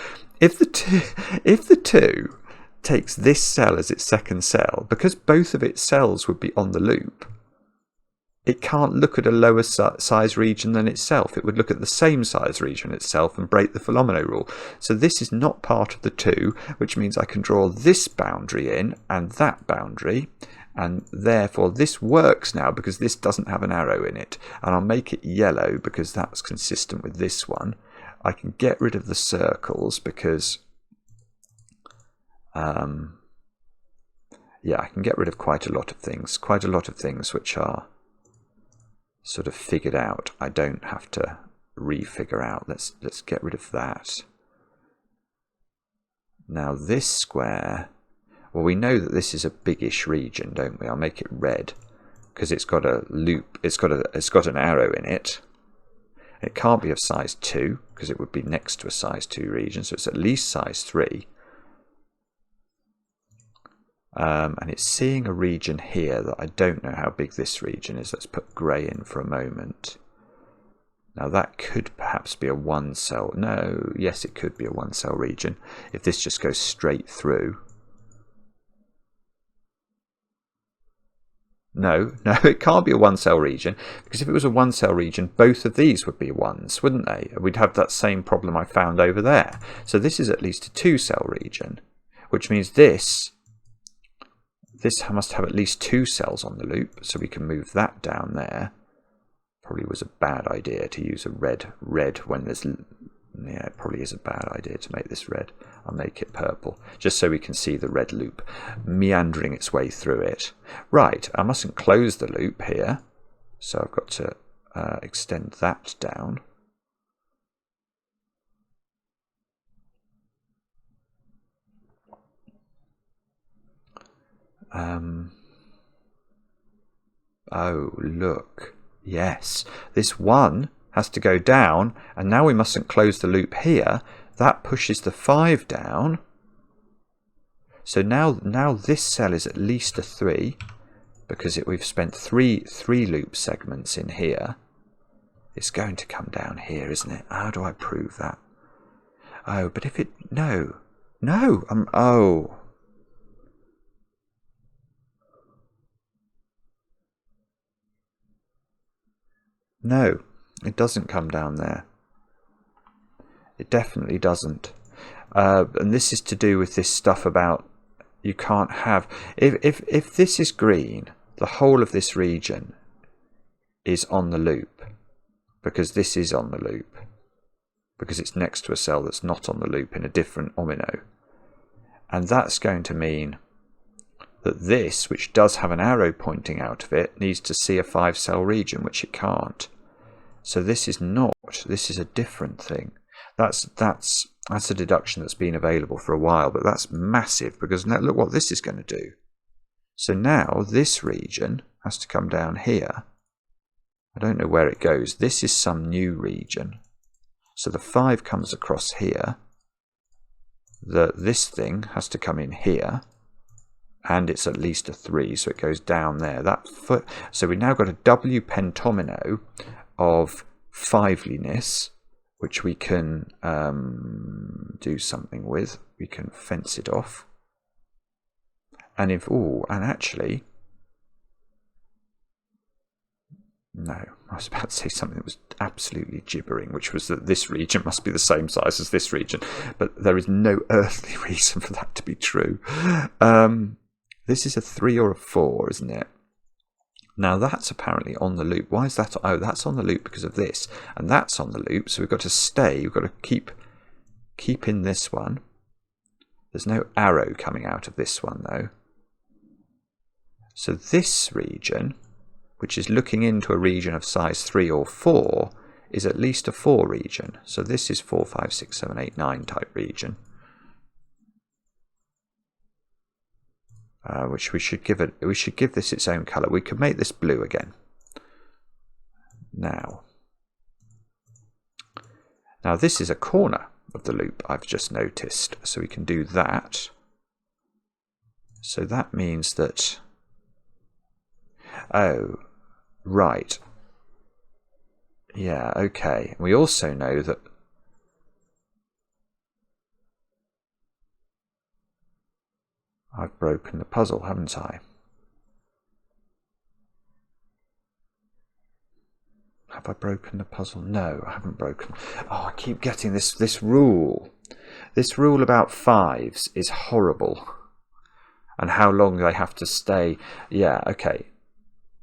If the 2 takes this cell as its second cell, because both of its cells would be on the loop, it can't look at a lower size region than itself. It would look at the same size region itself and break the full omino rule. So this is not part of the 2, which means I can draw this boundary in and that boundary, and therefore this works now because this doesn't have an arrow in it. And I'll make it yellow because that's consistent with this one. I can get rid of the circles because yeah, I can get rid of quite a lot of things which are sort of figured out. I don't have to refigure out. Let's get rid of that. Now this square, well, we know that this is a biggish region, don't we? I'll make it red because it's got a loop. It's got an arrow in it. It can't be of size 2 because it would be next to a size 2 region, so it's at least size 3. And it's seeing a region here that I don't know how big this region is. Let's put grey in for a moment. Now that could perhaps be a 1 cell. No, yes, it could be a 1 cell region if this just goes straight through. No, it can't be a 1 cell region because if it was a 1 cell region, both of these would be 1s, wouldn't they? We'd have that same problem I found over there. So this is at least a 2 cell region, which means this must have at least 2 cells on the loop, so we can move that down there. Probably was a bad idea to use a red when there's... Yeah, it probably is a bad idea to make this red. I'll make it purple, just so we can see the red loop meandering its way through it. Right, I mustn't close the loop here, so I've got to extend that down. Oh, look. Yes, this 1 has to go down, and now we mustn't close the loop here. That pushes the 5 down. So now this cell is at least a 3, because we've spent three loop segments in here. It's going to come down here, isn't it? How do I prove that? Oh, but if it... No. Oh... No, it doesn't come down there. It definitely doesn't. And this is to do with this stuff about you can't have... If this is green, the whole of this region is on the loop, because this is on the loop, because it's next to a cell that's not on the loop in a different omino. And that's going to mean that this, which does have an arrow pointing out of it, needs to see a 5 cell region, which it can't. So this is not, this is a different thing. That's a deduction that's been available for a while, but that's massive, because now look what this is going to do. So now this region has to come down here. I don't know where it goes. This is some new region. So the 5 comes across here. This thing has to come in here. And it's at least a 3, so it goes down there. So we've now got a W pentomino of 5liness, which we can do something with. We can fence it off. And if, and actually, no, I was about to say something that was absolutely gibbering, which was that this region must be the same size as this region, but there is no earthly reason for that to be true. This is a 3 or a 4, isn't it? Now that's apparently on the loop. Why is that? Oh, that's on the loop because of this, and that's on the loop. So we've got to stay. We've got to keep in this one. There's no arrow coming out of this one though. So this region, which is looking into a region of size 3 or 4, is at least a 4 region. So this is 4, 5, 6, 7, 8, 9 type region. Which we should give this its own colour. We could make this blue again. Now this is a corner of the loop, I've just noticed. So we can do that. So that means that, oh, right. Yeah, okay. We also know that I've broken the puzzle, haven't I? Have I broken the puzzle? No, I haven't broken. Oh, I keep getting this rule. This rule about 5s is horrible. And how long they have to stay. Yeah, okay.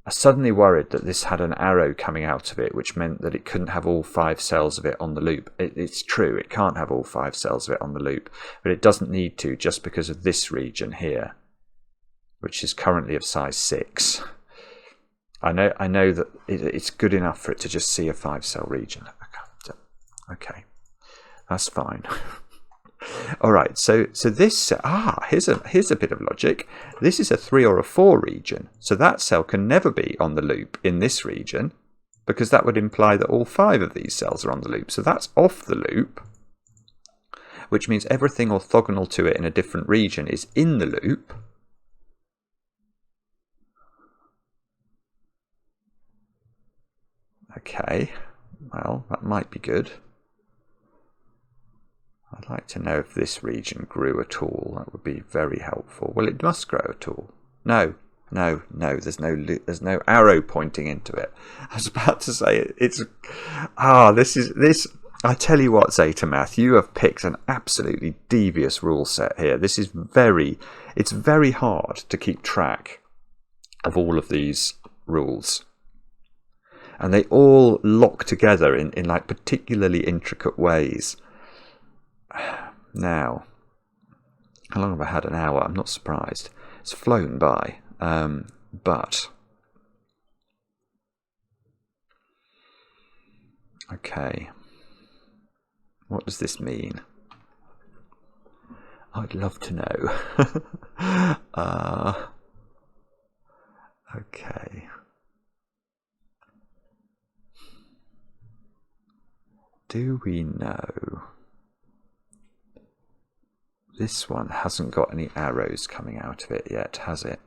I suddenly worried that this had an arrow coming out of it, which meant that it couldn't have all 5 cells of it on the loop. It's true, it can't have all 5 cells of it on the loop, but it doesn't need to just because of this region here, which is currently of size 6. I know that it's good enough for it to just see a 5-cell region. Okay, that's fine. All right, so this, here's a bit of logic. This is a 3 or a 4 region, so that cell can never be on the loop in this region, because that would imply that all 5 of these cells are on the loop. So that's off the loop, which means everything orthogonal to it in a different region is in the loop. Okay, well, that might be good. I'd like to know if this region grew at all. That would be very helpful. Well, it must grow at all. No. There's no arrow pointing into it. I was about to say this. I tell you what, zetamath, you have picked an absolutely devious rule set here. This is it's very hard to keep track of all of these rules. And they all lock together in like particularly intricate ways. Now, how long have I had? An hour? I'm not surprised. It's flown by. But okay, what does this mean? I'd love to know. Okay. Do we know? This one hasn't got any arrows coming out of it yet, has it?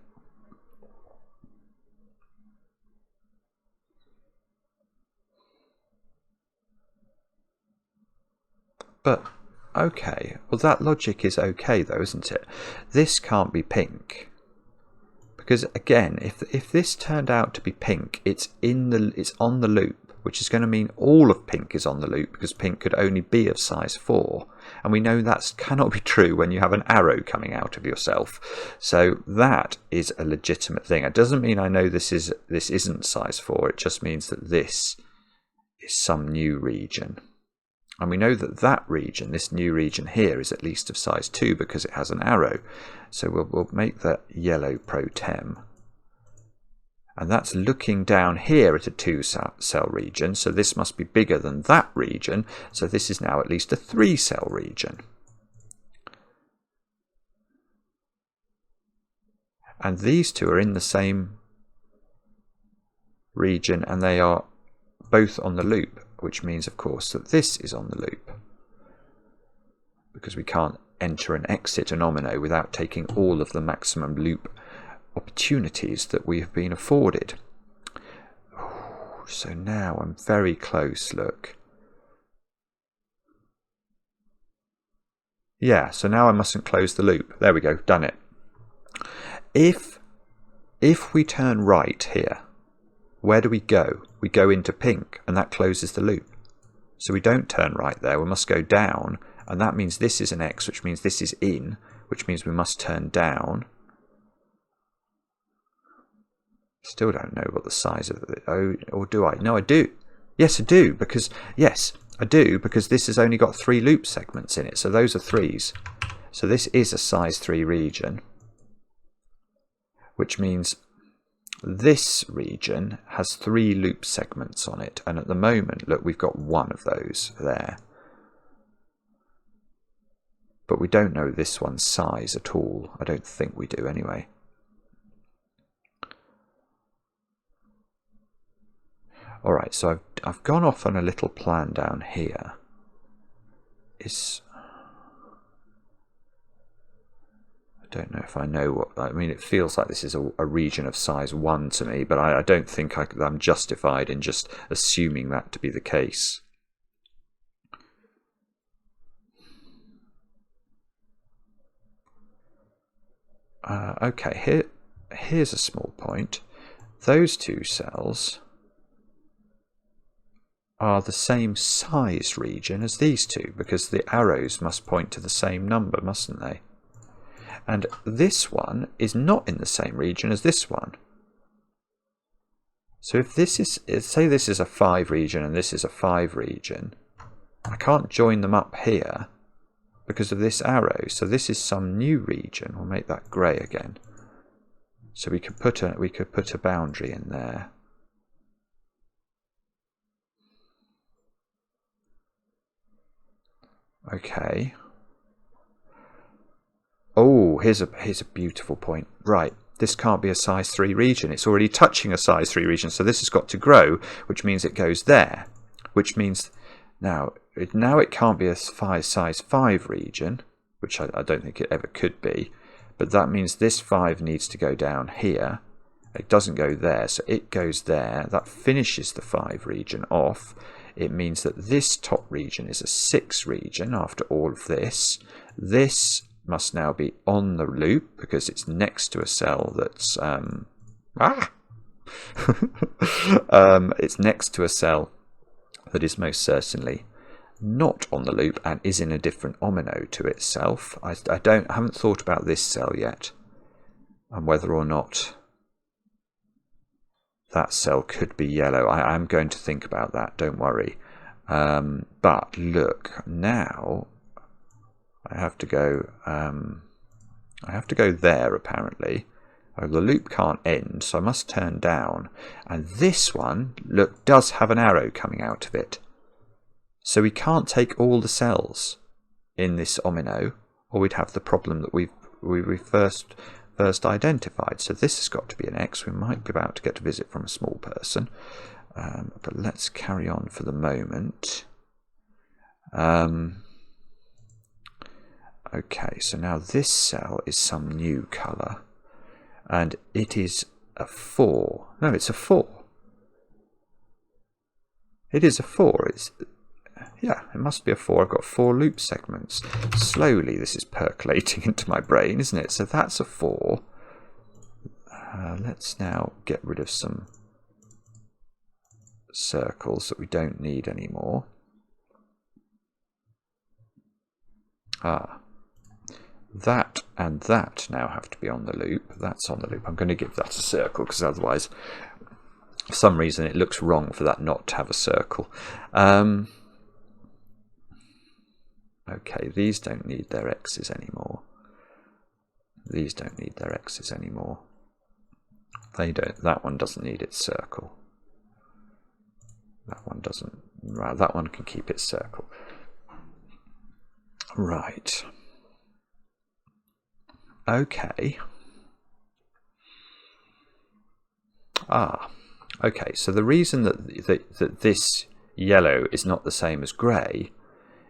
But, okay, well that logic is okay though, isn't it? This can't be pink. Because again, if this turned out to be pink, it's on the loop, which is going to mean all of pink is on the loop, because pink could only be of size 4. And we know that cannot be true when you have an arrow coming out of yourself. So that is a legitimate thing. It doesn't mean I know this isn't size 4. It just means that this is some new region. And we know that that region, this new region here, is at least of size 2 because it has an arrow. So we'll make that yellow pro tem. And that's looking down here at a 2-cell region. So this must be bigger than that region. So this is now at least a 3-cell region. And these two are in the same region, and they are both on the loop, which means, of course, that this is on the loop, because we can't enter and exit an omino without taking all of the maximum loop opportunities that we have been afforded. So now I'm very close, look. Yeah, so now I mustn't close the loop. There we go, done it. If we turn right here, where do we go? We go into pink, and that closes the loop. So we don't turn right there, we must go down, and that means this is an X, which means this is in, which means we must turn down. Still don't know what the size of it, oh, or do I? No, I do. Yes, I do, because, yes, I do, because this has only got 3 loop segments in it, so those are 3s. So this is a size 3 region, which means this region has 3 loop segments on it, and at the moment, look, we've got 1 of those there. But we don't know this one's size at all. I don't think we do anyway. Alright, so I've gone off on a little plan down here. I don't know if I know what... I mean, it feels like this is a region of size 1 to me, but I don't think I'm justified in just assuming that to be the case. Okay, here's a small point. Those 2 cells are the same size region as these 2, because the arrows must point to the same number, mustn't they? And this one is not in the same region as this one. So if this is, say this is a 5 region and this is a 5 region, I can't join them up here because of this arrow. So this is some new region. We'll make that grey again. So we could put a boundary in there. Okay. Oh, here's a beautiful point. Right, this can't be a size 3 region. It's already touching a size 3 region, so this has got to grow, which means it goes there. Which means now it can't be a size 5 region, which I don't think it ever could be. But that means this 5 needs to go down here. It doesn't go there, so it goes there. That finishes the 5 region off. It means that this top region is a 6 region after all of this. This must now be on the loop because it's next to a cell that's... it's next to a cell that is most certainly not on the loop and is in a different omino to itself. I haven't thought about this cell yet and whether or not that cell could be yellow. I am going to think about that, don't worry. But look, now I have to go there apparently. Oh, the loop can't end, so I must turn down. And this one, look, does have an arrow coming out of it. So we can't take all the cells in this omino, or we'd have the problem that we first identified. So this has got to be an X. We might be about to get a visit from a small person. But let's carry on for the moment. Okay, so now this cell is some new colour. And it is a 4. No, it's a 4. It is a 4. Yeah, it must be a 4. I've got 4 loop segments. Slowly this is percolating into my brain, isn't it? So that's a 4. Let's now get rid of some circles that we don't need anymore. That and that now have to be on the loop. That's on the loop. I'm going to give that a circle because otherwise, for some reason, it looks wrong for that not to have a circle. Okay, these don't need their X's anymore. These don't need their X's anymore. They don't. That one doesn't need its circle. That one doesn't. Right, that one can keep its circle. Right. Okay. Okay, so the reason that this yellow is not the same as grey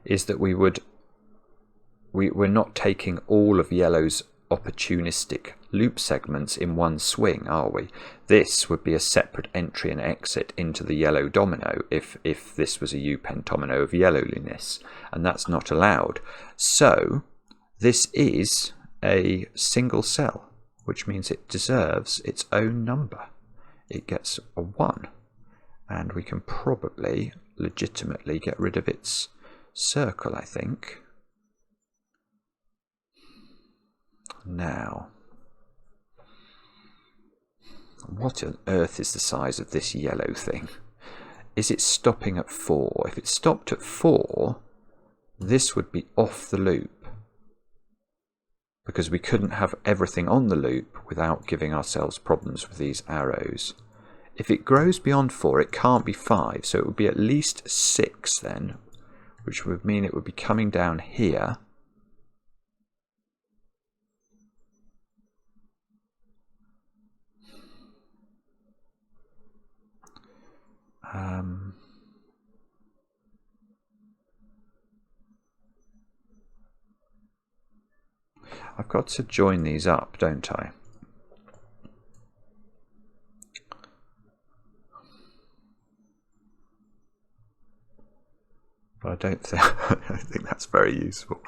is that we're not taking all of yellow's opportunistic loop segments in one swing, are we? This would be a separate entry and exit into the yellow domino if this was a U pentomino of yellowliness, and that's not allowed. So this is a single cell, which means it deserves its own number. It gets a 1, and we can probably legitimately get rid of its circle, I think. Now, what on earth is the size of this yellow thing? Is it stopping at 4? If it stopped at 4, this would be off the loop, because we couldn't have everything on the loop without giving ourselves problems with these arrows. If it grows beyond 4, it can't be 5, so it would be at least 6 then, which would mean it would be coming down here. I've got to join these up, don't I? But I don't think that's very useful.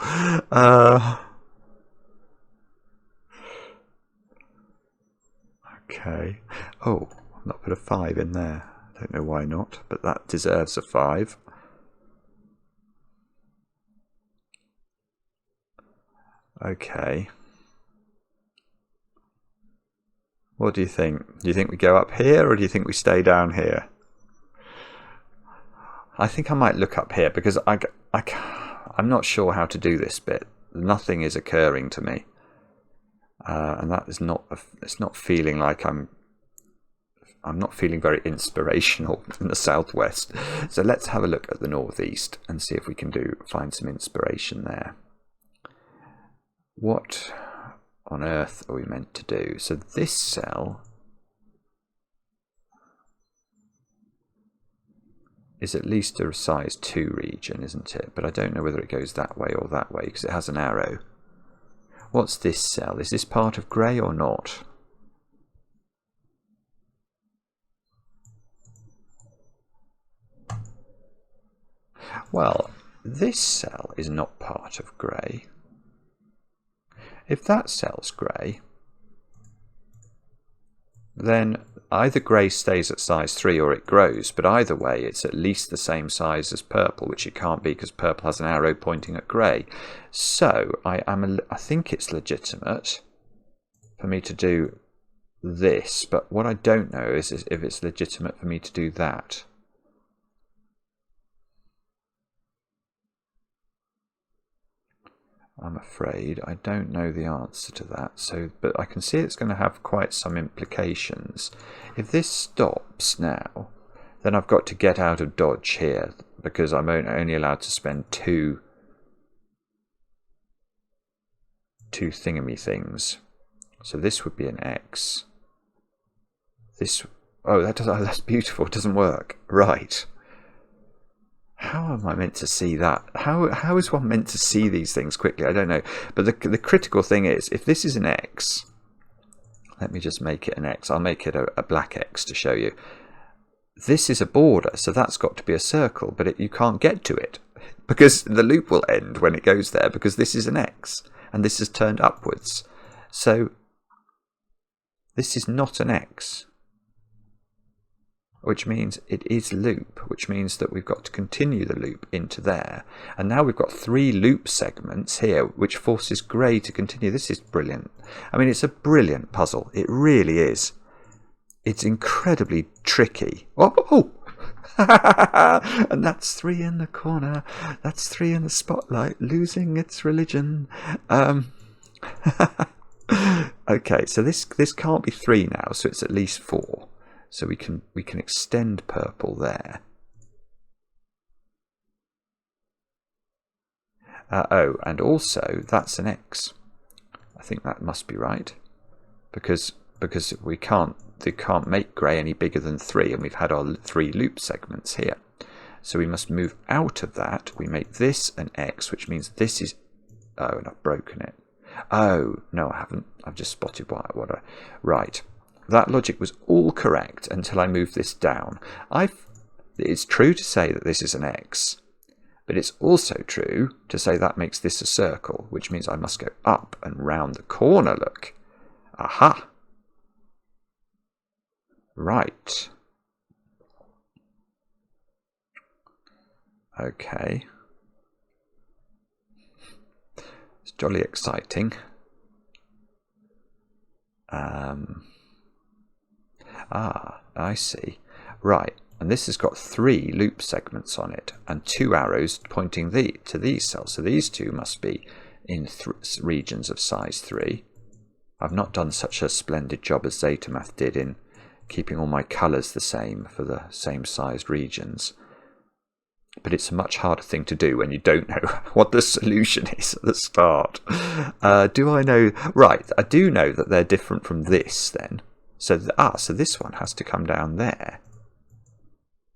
Okay. Oh, I've not put a 5 in there. I don't know why not, but that deserves a 5. Okay. What do you think? Do you think we go up here, or do you think we stay down here? I think I might look up here, because I'm not sure how to do this bit. Nothing is occurring to me, and that is not. It's not feeling like I'm not feeling very inspirational in the southwest. So let's have a look at the northeast and see if we can find some inspiration there. What on earth are we meant to do? So this cell is at least a size 2 region, isn't it? But I don't know whether it goes that way or that way, because it has an arrow. What's this cell? Is this part of grey or not? Well, this cell is not part of grey. If that cell's grey, then either grey stays at size 3 or it grows, but either way it's at least the same size as purple, which it can't be because purple has an arrow pointing at grey. So I think it's legitimate for me to do this, but what I don't know is if it's legitimate for me to do that. I'm afraid I don't know the answer to that. So, but I can see it's going to have quite some implications. If this stops now, then I've got to get out of dodge here, because I'm only allowed to spend two thingy things. So this would be an X. This, oh, that's beautiful. It doesn't work. Right. How am I meant to see that? How is one meant to see these things quickly? I don't know. But the critical thing is, if this is an X, let me just make it an X. I'll make it a black X to show you. This is a border, so that's got to be a circle, but you can't get to it, because the loop will end when it goes there, because this is an X, and this is turned upwards. So this is not an X, which means it is loop, which means that we've got to continue the loop into there. And now we've got 3 loop segments here, which forces grey to continue. This is brilliant. I mean, it's a brilliant puzzle. It really is. It's incredibly tricky. Oh! And that's 3 in the corner. That's 3 in the spotlight, losing its religion. Okay, so this can't be 3 now, so it's at least 4. So we can extend purple there. Oh, and also that's an X. I think that must be right, because they can't make grey any bigger than 3, and we've had our 3 loop segments here. So we must move out of that. We make this an X, which means this is. Oh, and I've broken it. Oh no, I haven't. I've just spotted right. That logic was all correct until I moved this down. It's true to say that this is an X, But it's also true to say that makes this a circle, which means I must go up and round the corner, look. Aha! Right. Okay. It's jolly exciting. I see. Right. And this has got 3 loop segments on it and 2 arrows pointing to these cells. So these 2 must be in regions of size 3. I've not done such a splendid job as zetamath did in keeping all my colours the same for the same sized regions. But it's a much harder thing to do when you don't know what the solution is at the start. Do I know? Right, I do know that they're different from this then. So, so this one has to come down there.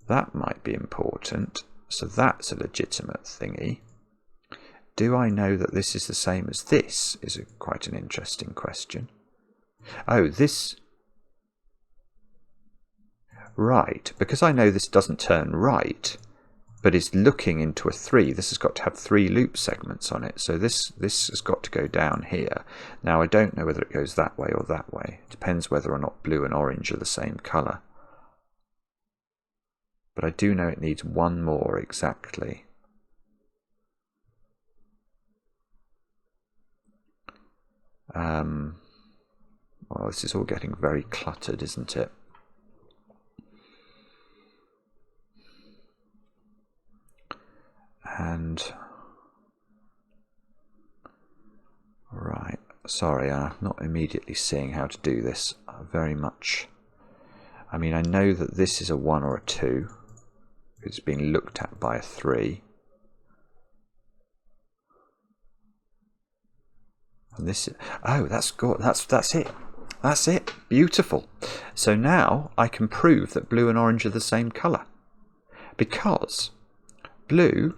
That might be important. So that's a legitimate thingy. Do I know that this is the same as this? Is quite an interesting question. Oh, this... Right, because I know this doesn't turn right, but is looking into a 3. This has got to have 3 loop segments on it. So this has got to go down here. Now, I don't know whether it goes that way or that way. It depends whether or not blue and orange are the same colour. But I do know it needs 1 more exactly. Well, this is all getting very cluttered, isn't it? And right, sorry, I'm not immediately seeing how to do this very much. I mean, I know that this is a 1 or a 2. It's being looked at by a 3. And this is, oh, that's good. That's it. That's it. Beautiful. So now I can prove that blue and orange are the same colour. Because blue,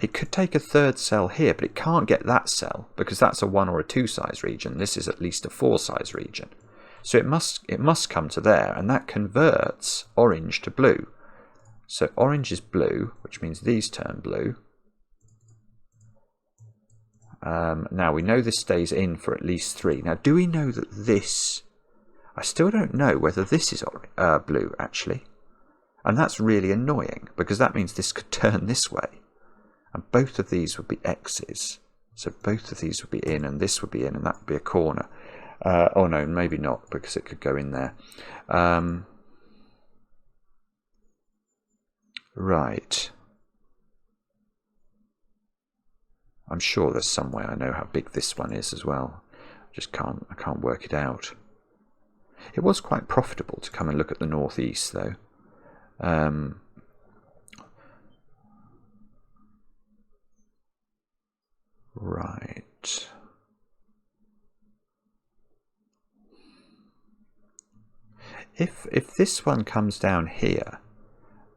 it could take a 3rd cell here, but it can't get that cell because that's a 1 or a 2 size region. This is at least a 4 size region. So it must come to there, and that converts orange to blue. So orange is blue, which means these turn blue. Now we know this stays in for at least 3. Now, do we know that this... I still don't know whether this is blue, actually. And that's really annoying, because that means this could turn this way. And both of these would be X's. So both of these would be in, and this would be in, and that would be a corner. Oh no, maybe not, because it could go in there. Right. I'm sure there's some way I know how big this one is as well. I can't work it out. It was quite profitable to come and look at the northeast, though. Right. If this one comes down here,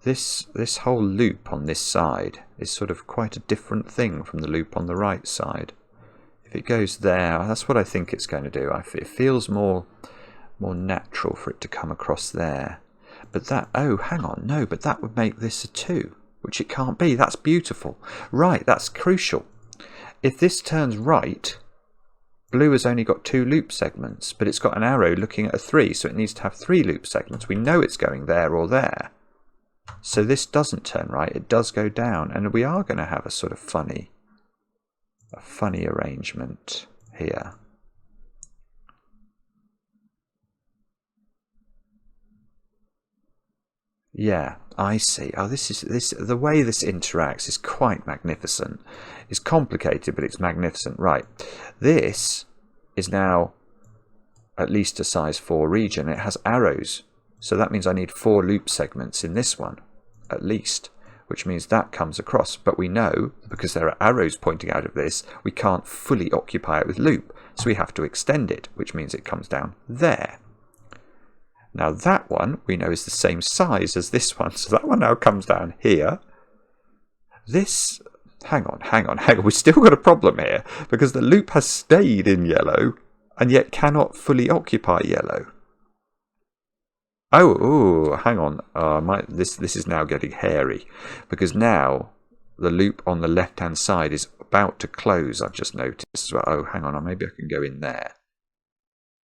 this whole loop on this side is sort of quite a different thing from the loop on the right side. If it goes there, that's what I think it's going to do. It feels more natural for it to come across there. But that, oh, hang on, no, but that would make this a 2, which it can't be. That's beautiful. Right, that's crucial. If this turns right, blue has only got 2 loop segments, but it's got an arrow looking at a 3, so it needs to have 3 loop segments. We know it's going there or there. So this doesn't turn right, it does go down, and we are going to have a sort of funny arrangement here. Yeah, I see. Oh, the way this interacts is quite magnificent. It's complicated, but it's magnificent. Right. This is now at least a size 4 region. It has arrows. So that means I need 4 loop segments in this one, at least, which means that comes across. But we know, because there are arrows pointing out of this, we can't fully occupy it with loop. So we have to extend it, which means it comes down there. Now that one we know is the same size as this one, so that one now comes down here. This, hang on, we've still got a problem here, because the loop has stayed in yellow and yet cannot fully occupy yellow. Oh, hang on, this is now getting hairy, because now the loop on the left hand side is about to close, I've just noticed. Well, oh, hang on, maybe I can go in there.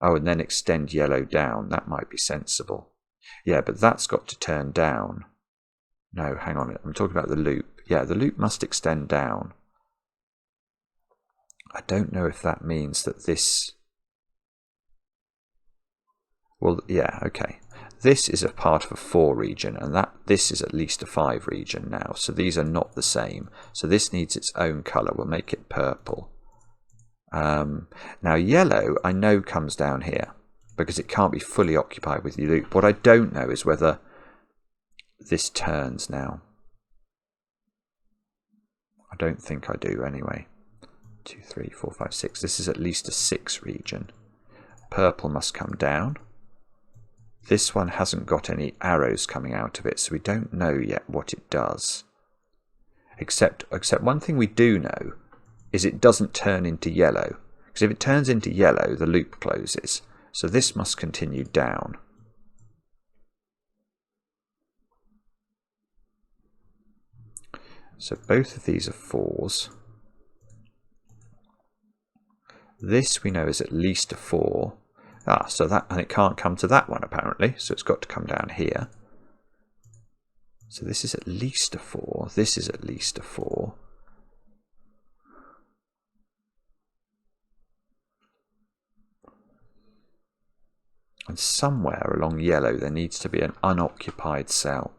Oh, and then extend yellow down. That might be sensible. Yeah, but that's got to turn down. No, hang on, I'm talking about the loop. Yeah, the loop must extend down. I don't know if that means that this... Well, yeah, okay. This is a part of a 4 region, and this is at least a 5 region now. So these are not the same. So this needs its own colour. We'll make it purple. Now yellow, I know, comes down here because it can't be fully occupied with the loop. What I don't know is whether this turns now. I don't think I do anyway. 2, 3, 4, 5, 6. This is at least a 6 region. Purple must come down. This one hasn't got any arrows coming out of it, so we don't know yet what it does. Except one thing we do know is it doesn't turn into yellow. Because if it turns into yellow, the loop closes. So this must continue down. So both of these are 4s. This we know is at least a 4. So that, and it can't come to that one apparently, so it's got to come down here. So this is at least a 4. This is at least a 4. And somewhere along yellow there needs to be an unoccupied cell.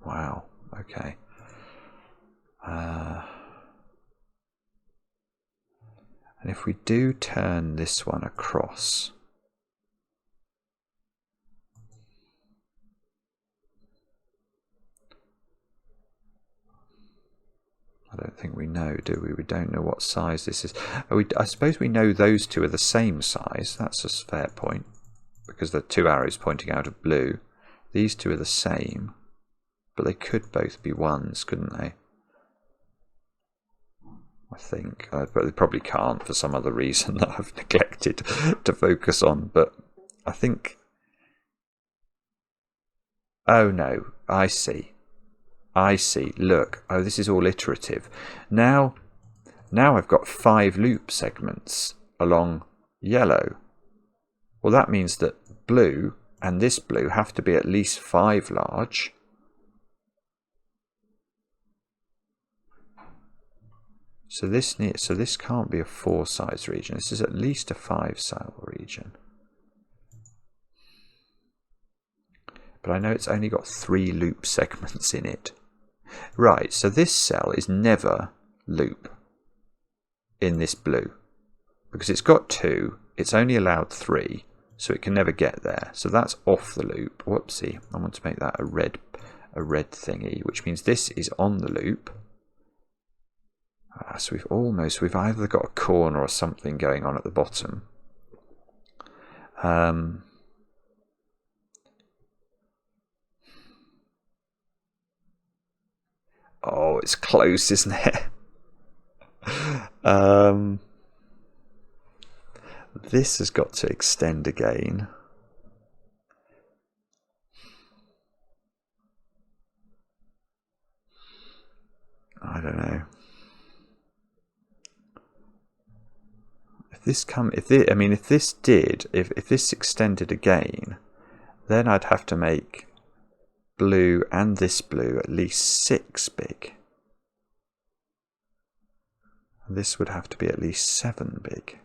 Wow, okay. And if we do turn this one across, I don't think we know, do we? We don't know what size this is. I suppose we know those two are the same size. That's a fair point, because the 2 arrows pointing out of blue. These two are the same, but they could both be 1s, couldn't they? I think, but they probably can't for some other reason that I've neglected to focus on. But I think, oh no, I see. Look, oh, this is all iterative. Now I've got 5 loop segments along yellow. Well, that means that blue and this blue have to be at least 5 large. So this can't be a 4 size region. This is at least a 5 cell region. But I know it's only got 3 loop segments in it. Right, so this cell is never loop in this blue. Because it's got 2, it's only allowed 3, so it can never get there. So that's off the loop. Whoopsie, I want to make that a red thingy, which means this is on the loop. So we've either got a corner or something going on at the bottom. Oh, it's close, isn't it? This has got to extend again. I don't know. If this extended again, then I'd have to make blue and this blue at least 6 big. This would have to be at least 7 big.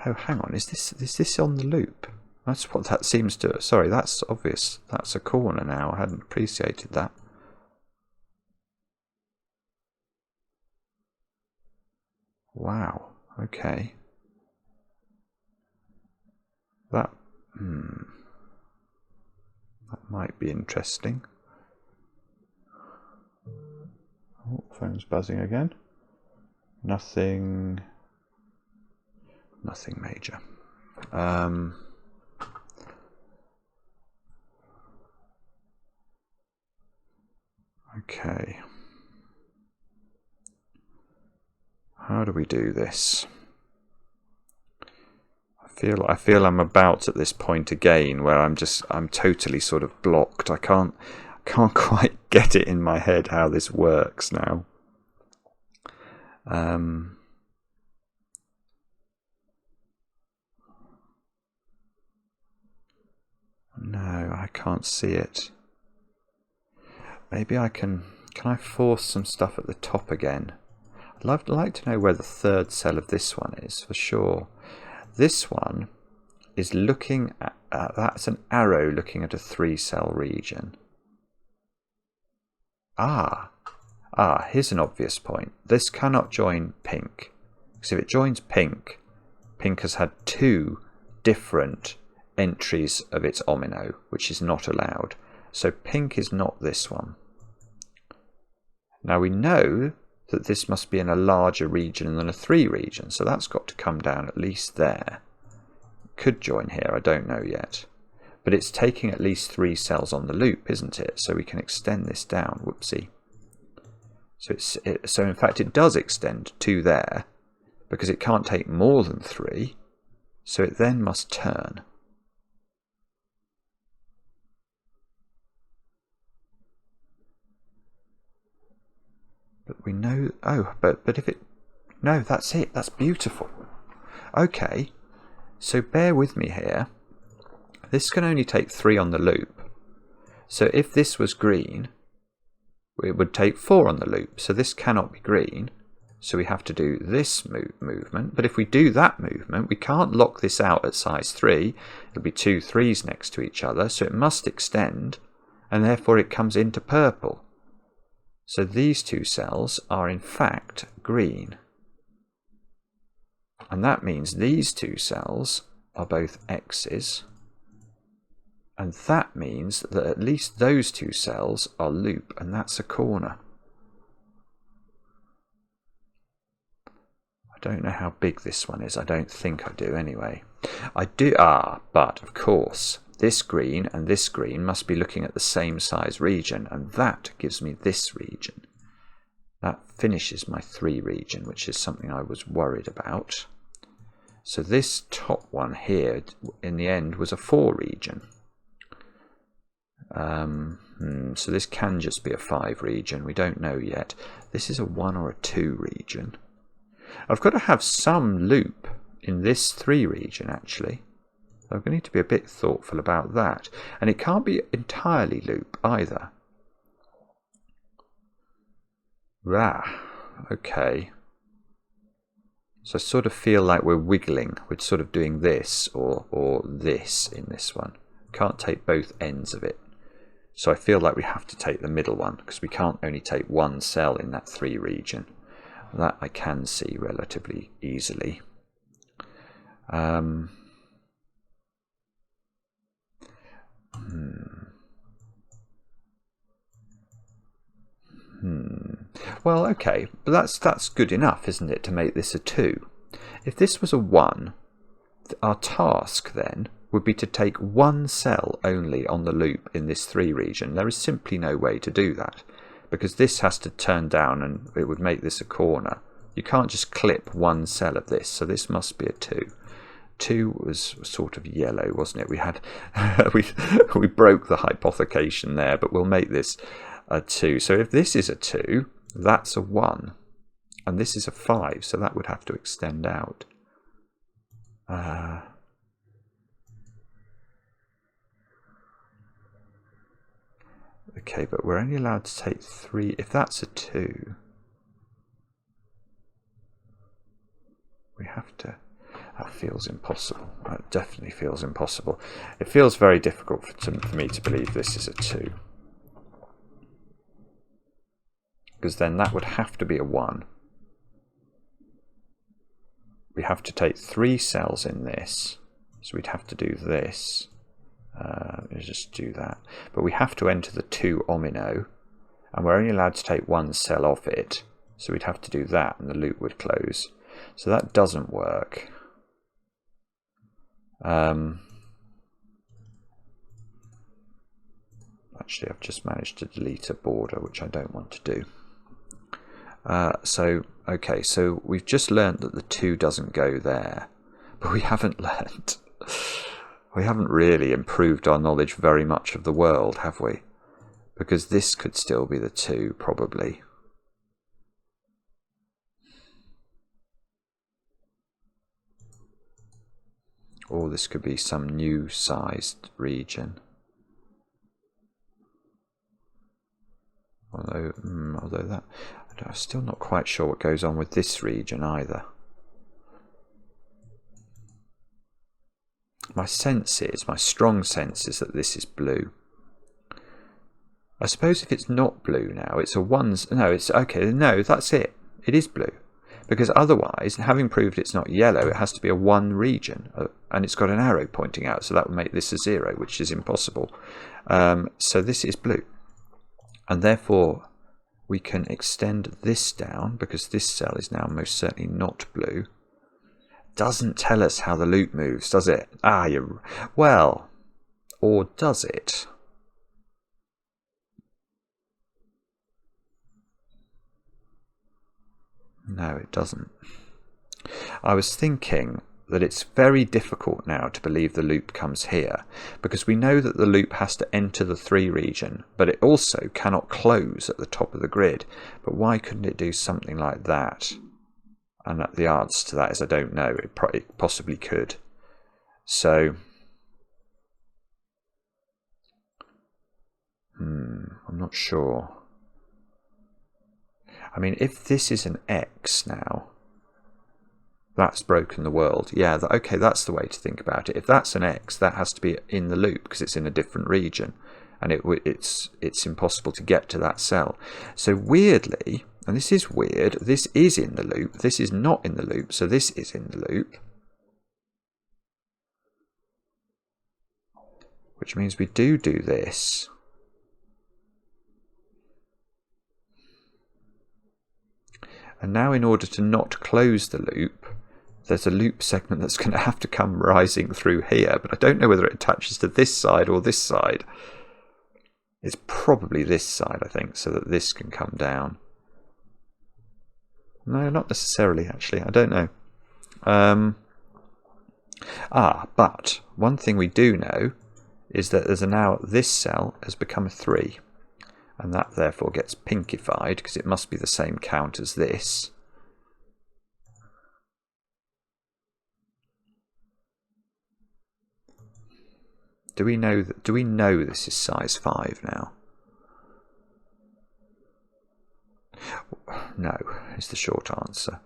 Oh, hang on, is this on the loop? That's what that seems to... Sorry, that's obvious. That's a corner now. I hadn't appreciated that. Wow, okay. That might be interesting. Oh, phone's buzzing again. Nothing major. Okay. How do we do this? I feel I'm about at this point again where I'm totally sort of blocked. I can't quite get it in my head how this works now. No, I can't see it. Maybe I can I force some stuff at the top again? I'd like to know where the third cell of this one is, for sure. This one is looking at, that's an arrow looking at a 3-cell region. Here's an obvious point. This cannot join pink. Because if it joins pink, pink has had 2 different entries of its omino, which is not allowed. So pink is not this one. Now we know that this must be in a larger region than a 3 region, so that's got to come down at least there. Could join here, I don't know yet. But it's taking at least 3 cells on the loop, isn't it? So we can extend this down. Whoopsie. So in fact it does extend to there, because it can't take more than 3, so it then must turn. But we know, but if it, no, that's it, that's beautiful. Okay, so bear with me here. This can only take 3 on the loop. So if this was green, it would take 4 on the loop. So this cannot be green. So we have to do this movement. But if we do that movement, we can't lock this out at size 3. It'll be 2 3s next to each other. So it must extend, and therefore it comes into purple. So these 2 cells are in fact green. And that means these 2 cells are both X's. And that means that at least those 2 cells are loop, and that's a corner. I don't know how big this one is. I don't think I do anyway. I do, but of course, this green and this green must be looking at the same size region, and that gives me this region. That finishes my 3 region, which is something I was worried about. So this top one here, in the end, was a 4 region. So this can just be a 5 region. We don't know yet. This is a 1 or a 2 region. I've got to have some loop in this 3 region, actually. I'm going to need to be a bit thoughtful about that. And it can't be entirely loop either. Okay. So I sort of feel like we're wiggling. We're sort of doing this or this in this one. Can't take both ends of it. So I feel like we have to take the middle one, because we can't only take 1 cell in that 3 region. That I can see relatively easily. Well, okay, but that's good enough, isn't it, to make this a 2? If this was a 1, our task then would be to take 1 cell only on the loop in this 3 region. There is simply no way to do that, because this has to turn down and it would make this a corner. You can't just clip 1 cell of this, so this must be a 2. 2 was sort of yellow, wasn't it? We had we broke the hypothecation there, but we'll make this a 2. So if this is a 2, that's a 1, and this is a 5, so that would have to extend out. Okay, but we're only allowed to take 3. If that's a 2, we have to. That feels impossible. That definitely feels impossible. It feels very difficult for me to believe this is a 2. Because then that would have to be a 1. We have to take 3 cells in this. So we'd have to do this. Let's just do that. But we have to enter the 2 omino. And we're only allowed to take 1 cell off it. So we'd have to do that and the loop would close. So that doesn't work. Actually, I've just managed to delete a border, which I don't want to do. So okay, so we've just learnt that the 2 doesn't go there, but we haven't learnt. We haven't really improved our knowledge very much of the world, have we? Because this could still be the 2, probably. Or this could be some new sized region. Although that, I'm still not quite sure what goes on with this region either. My strong sense is that this is blue. I suppose if it's not blue now, it's a ones. No, it's okay. No, that's it. It is blue. Because otherwise, having proved it's not yellow, it has to be a 1 region. And it's got an arrow pointing out, so that would make this a 0, which is impossible. So this is blue. And therefore, we can extend this down, because this cell is now most certainly not blue. Doesn't tell us how the loop moves, does it? Well, or does it? No, it doesn't. I was thinking that it's very difficult now to believe the loop comes here, because we know that the loop has to enter the 3 region, but it also cannot close at the top of the grid. But why couldn't it do something like that? And the answer to that is I don't know. It possibly could. So, I'm not sure. I mean, if this is an X now, that's broken the world. Yeah, okay, that's the way to think about it. If that's an X, that has to be in the loop because it's in a different region, and it's impossible to get to that cell. So weirdly, and this is weird, this is in the loop, this is not in the loop, so this is in the loop. Which means we do this. And now in order to not close the loop, there's a loop segment that's going to have to come rising through here, but I don't know whether it attaches to this side or this side. It's probably this side, I think, so that this can come down. No, not necessarily, actually. I don't know. But one thing we do know is that there's now this cell has become a 3. And that therefore gets pinkified because it must be the same count as this. Do we know this is size 5 now? No, is the short answer.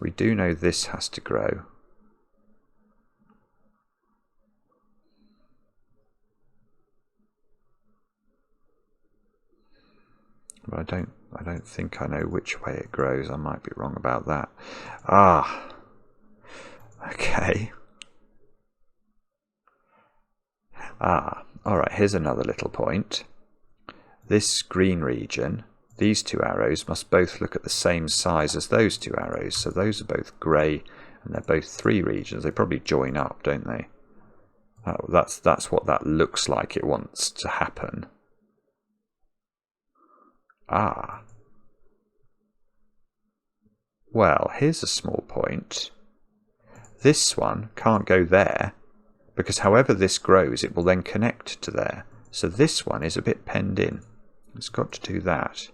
We do know this has to grow. But I don't think I know which way it grows. I might be wrong about that. Okay. Alright, here's another little point. This green region, these 2 arrows must both look at the same size as those 2 arrows. So those are both grey and they're both 3 regions. They probably join up, don't they? That's what that looks like it wants to happen. Well, here's a small point. This one can't go there because however this grows, it will then connect to there. So this one is a bit penned in. It's got to do that.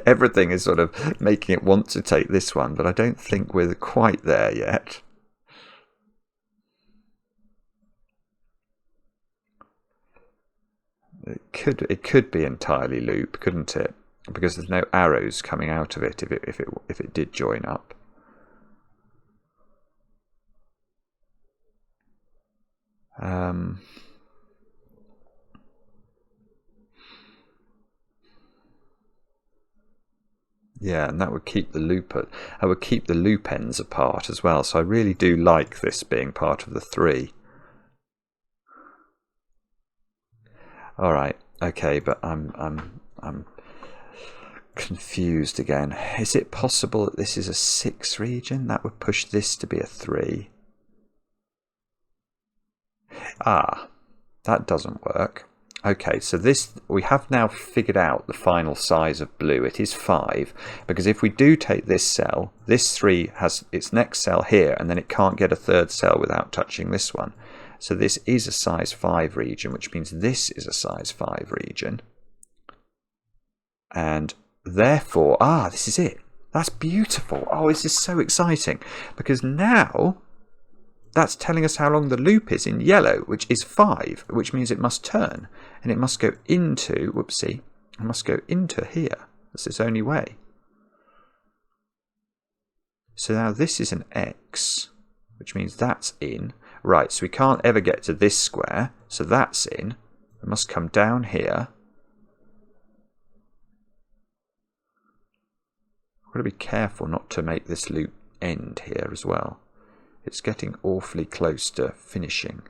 Everything is sort of making it want to take this one, but I don't think we're quite there yet. It could be entirely loop, couldn't it? Because there's no arrows coming out of it if it did join up. Yeah, and that would keep the loop ends apart as well. So I really do like this being part of the 3. All right, okay, but I'm confused again. Is it possible that this is a 6 region? That would push this to be a 3. Ah, that doesn't work. Okay, so this, we have now figured out the final size of blue. It is 5, because if we do take this cell, this 3 has its next cell here, and then it can't get a third cell without touching this one. So this is a size 5 region, which means this is a size 5 region. And therefore, this is it. That's beautiful. Oh, this is so exciting, because now that's telling us how long the loop is in yellow, which is 5, which means it must turn, and it must go into, whoopsie, it must go into here. That's its only way. So now this is an X, which means that's in. Right, so we can't ever get to this square, so that's in. It must come down here. I've got to be careful not to make this loop end here as well. It's getting awfully close to finishing.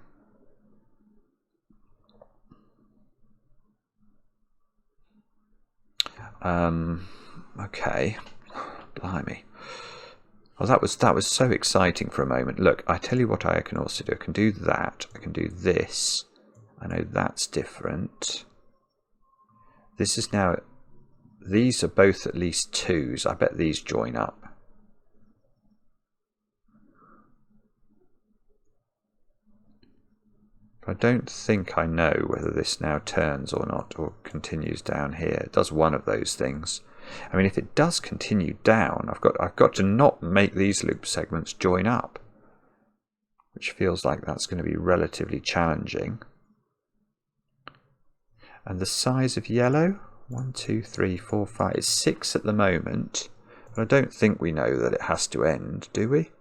Okay. Blimey. Well, that was so exciting for a moment. Look, I tell you what I can also do. I can do that. I can do this. I know that's different. This is now... These are both at least 2s. I bet these join up. I don't think I know whether this now turns or not, or continues down here. It does one of those things. I mean, if it does continue down, I've got to not make these loop segments join up, which feels like that's going to be relatively challenging. And the size of yellow, 1, 2, 3, 4, 5, it's 6 at the moment, but I don't think we know that it has to end, do we?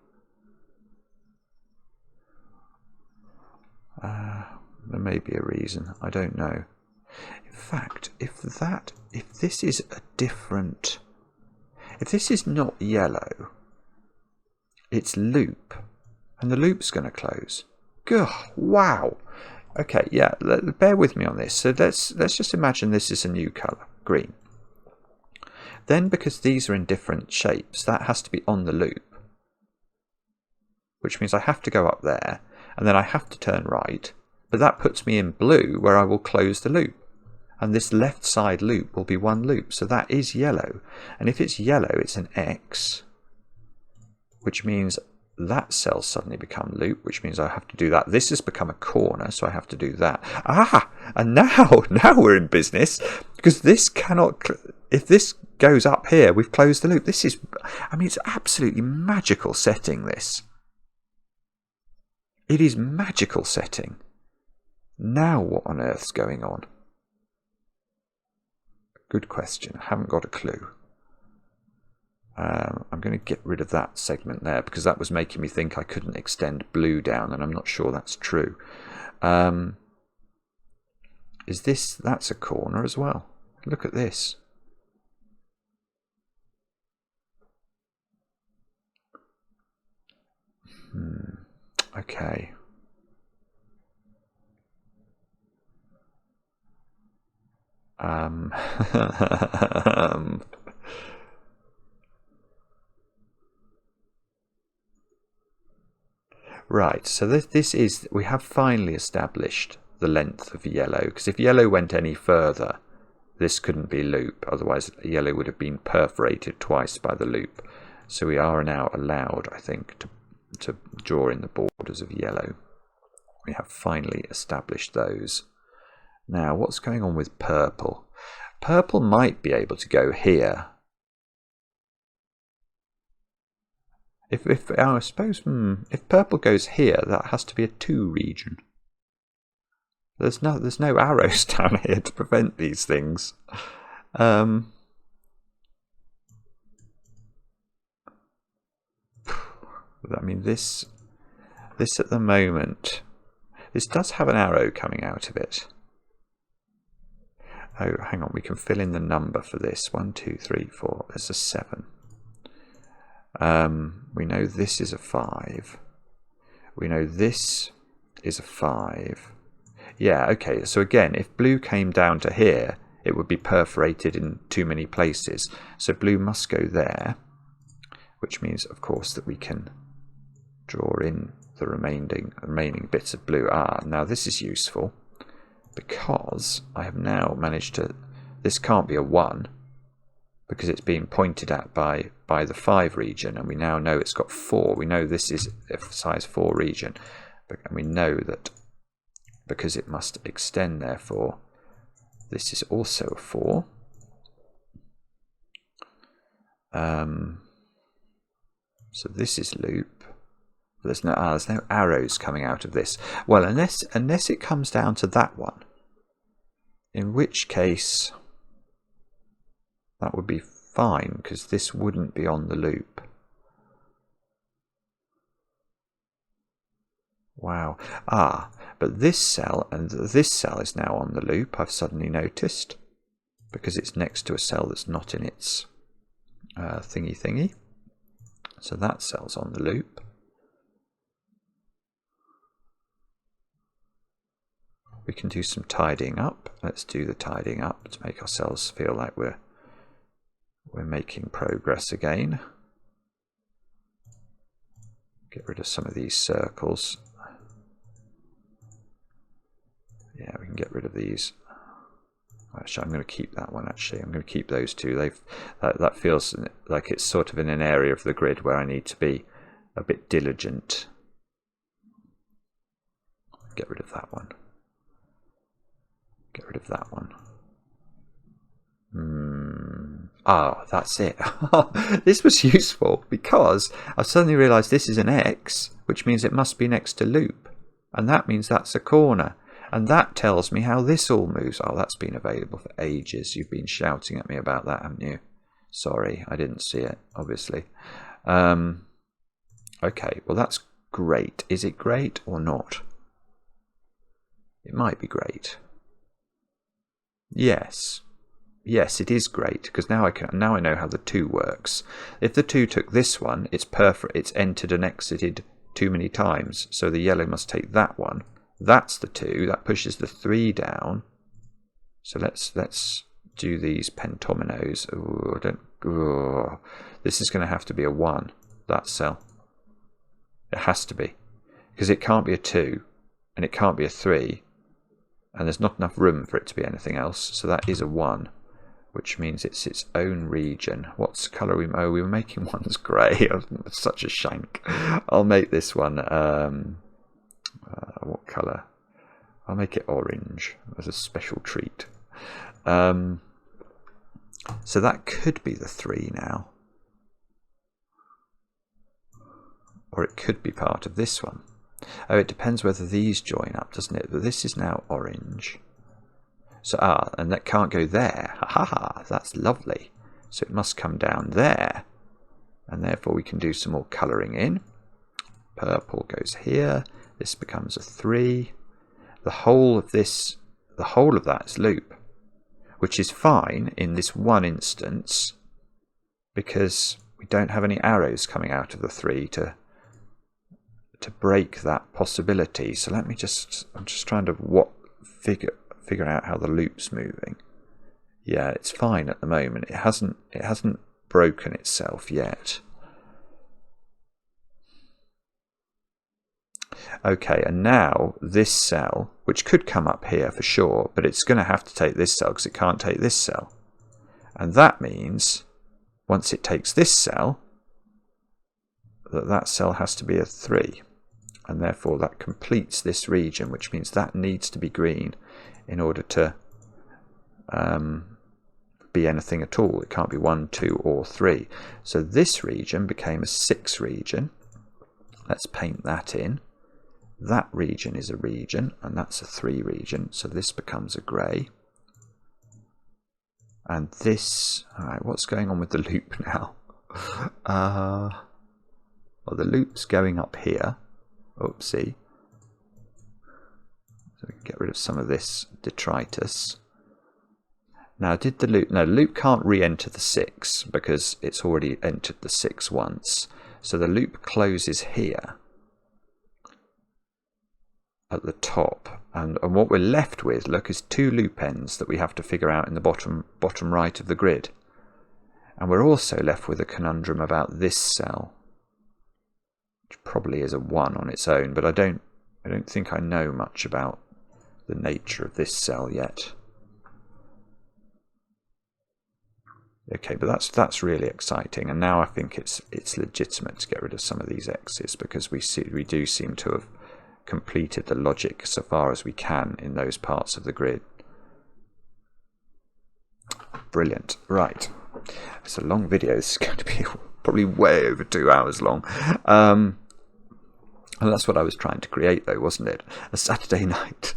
There may be a reason. I don't know. In fact, if this is a different... If this is not yellow, it's loop, and the loop's going to close. Gah, wow. Okay, yeah, bear with me on this. So let's just imagine this is a new colour, green. Then, because these are in different shapes, that has to be on the loop, which means I have to go up there, and then I have to turn right, but that puts me in blue where I will close the loop. And this left side loop will be one loop, so that is yellow. And if it's yellow, it's an X, which means that cell suddenly become loop, which means I have to do that. This has become a corner, so I have to do that. And now we're in business, because this cannot, if this goes up here, we've closed the loop. This is, I mean, it's absolutely magical setting, this. It is magical setting. Now what on earth's going on? Good question. I haven't got a clue. I'm going to get rid of that segment there, because that was making me think I couldn't extend blue down, and I'm not sure that's true. Is this... That's a corner as well. Look at this. Okay. Right, so this is, we have finally established the length of yellow, because if yellow went any further, this couldn't be loop, otherwise yellow would have been perforated twice by the loop. So we are now allowed, I think, to draw in the borders of yellow. We have finally established those. Now, what's going on with purple? Purple might be able to go here. I suppose, if purple goes here, that has to be a 2 region. There's no arrows down here to prevent these things. I mean, this at the moment, this does have an arrow coming out of it. Oh, hang on, we can fill in the number for this. 1, 2, 3, 4. There's a 7. We know this is a 5. We know this is a 5. Yeah, okay, so again, if blue came down to here, it would be perforated in too many places. So blue must go there, which means, of course, that we can draw in the remaining bits of blue. Now this is useful because I have now managed to, this can't be a 1 because it's being pointed at by the 5 region, and we now know it's got 4. We know this is a size 4 region, and we know that because it must extend, therefore this is also a 4. So this is loop. There's no arrows coming out of this. Well, unless it comes down to that one, in which case that would be fine because this wouldn't be on the loop. Wow. But this cell and this cell is now on the loop, I've suddenly noticed, because it's next to a cell that's not in its thingy. So that cell's on the loop. We can do some tidying up. Let's do the tidying up to make ourselves feel like we're making progress again. Get rid of some of these circles. Yeah, we can get rid of these. Actually, I'm going to keep that one. Actually, I'm going to keep those two. That feels like it's sort of in an area of the grid where I need to be a bit diligent. Get rid of that one. Get rid of that one. That's it. This was useful because I've suddenly realised this is an X, which means it must be next to loop, and that means that's a corner. And that tells me how this all moves. That's been available for ages. You've been shouting at me about that, haven't you? Sorry, I didn't see it, obviously. Okay, well that's great. Is it great or not? It might be great. Yes. Yes, it is great, because now I know how the 2 works. If the 2 took this one, it's perfect. It's entered and exited too many times, so the yellow must take that one. That's the 2. That pushes the 3 down. So let's do these pentominos. This is going to have to be a 1. That cell. It has to be, because it can't be a 2, and it can't be a 3, and there's not enough room for it to be anything else. So that is a 1, which means it's its own region. What's colour we were making ones grey. Such a shank. I'll make this one. What colour? I'll make it orange as a special treat. So that could be the 3 now. Or it could be part of this one. Oh, it depends whether these join up, doesn't it? But this is now orange. So, and that can't go there. Ha! That's lovely. So it must come down there. And therefore we can do some more colouring in. Purple goes here. This becomes a 3. The whole of that is loop, which is fine in this one instance because we don't have any arrows coming out of the 3 to break that possibility. So I'm just trying to figure out how the loop's moving. Yeah, it's fine at the moment. It hasn't broken itself yet. Okay, and now this cell, which could come up here for sure, but it's going to have to take this cell because it can't take this cell. And that means once it takes this cell, that cell has to be a 3. And therefore that completes this region, which means that needs to be green in order to be anything at all. It can't be 1, 2, or 3. So this region became a 6 region. Let's paint that in. That region is a region, and that's a 3 region, so this becomes a grey. And this, alright, what's going on with the loop now? Well, the loop's going up here. Oopsie. So we can get rid of some of this detritus. Now, did the loop... No, the loop can't re-enter the 6, because it's already entered the 6 once. So the loop closes here. At the top, and what we're left with, look, is 2 loop ends that we have to figure out in the bottom right of the grid. And we're also left with a conundrum about this cell. which probably is a 1 on its own, but I don't think I know much about the nature of this cell yet. Okay, but that's really exciting, and now I think it's legitimate to get rid of some of these x's, because we do seem to have completed the logic so far as we can in those parts of the grid. Brilliant. Right, it's a long video. This is going to be probably way over 2 hours long. And that's what I was trying to create, though, wasn't it? A Saturday night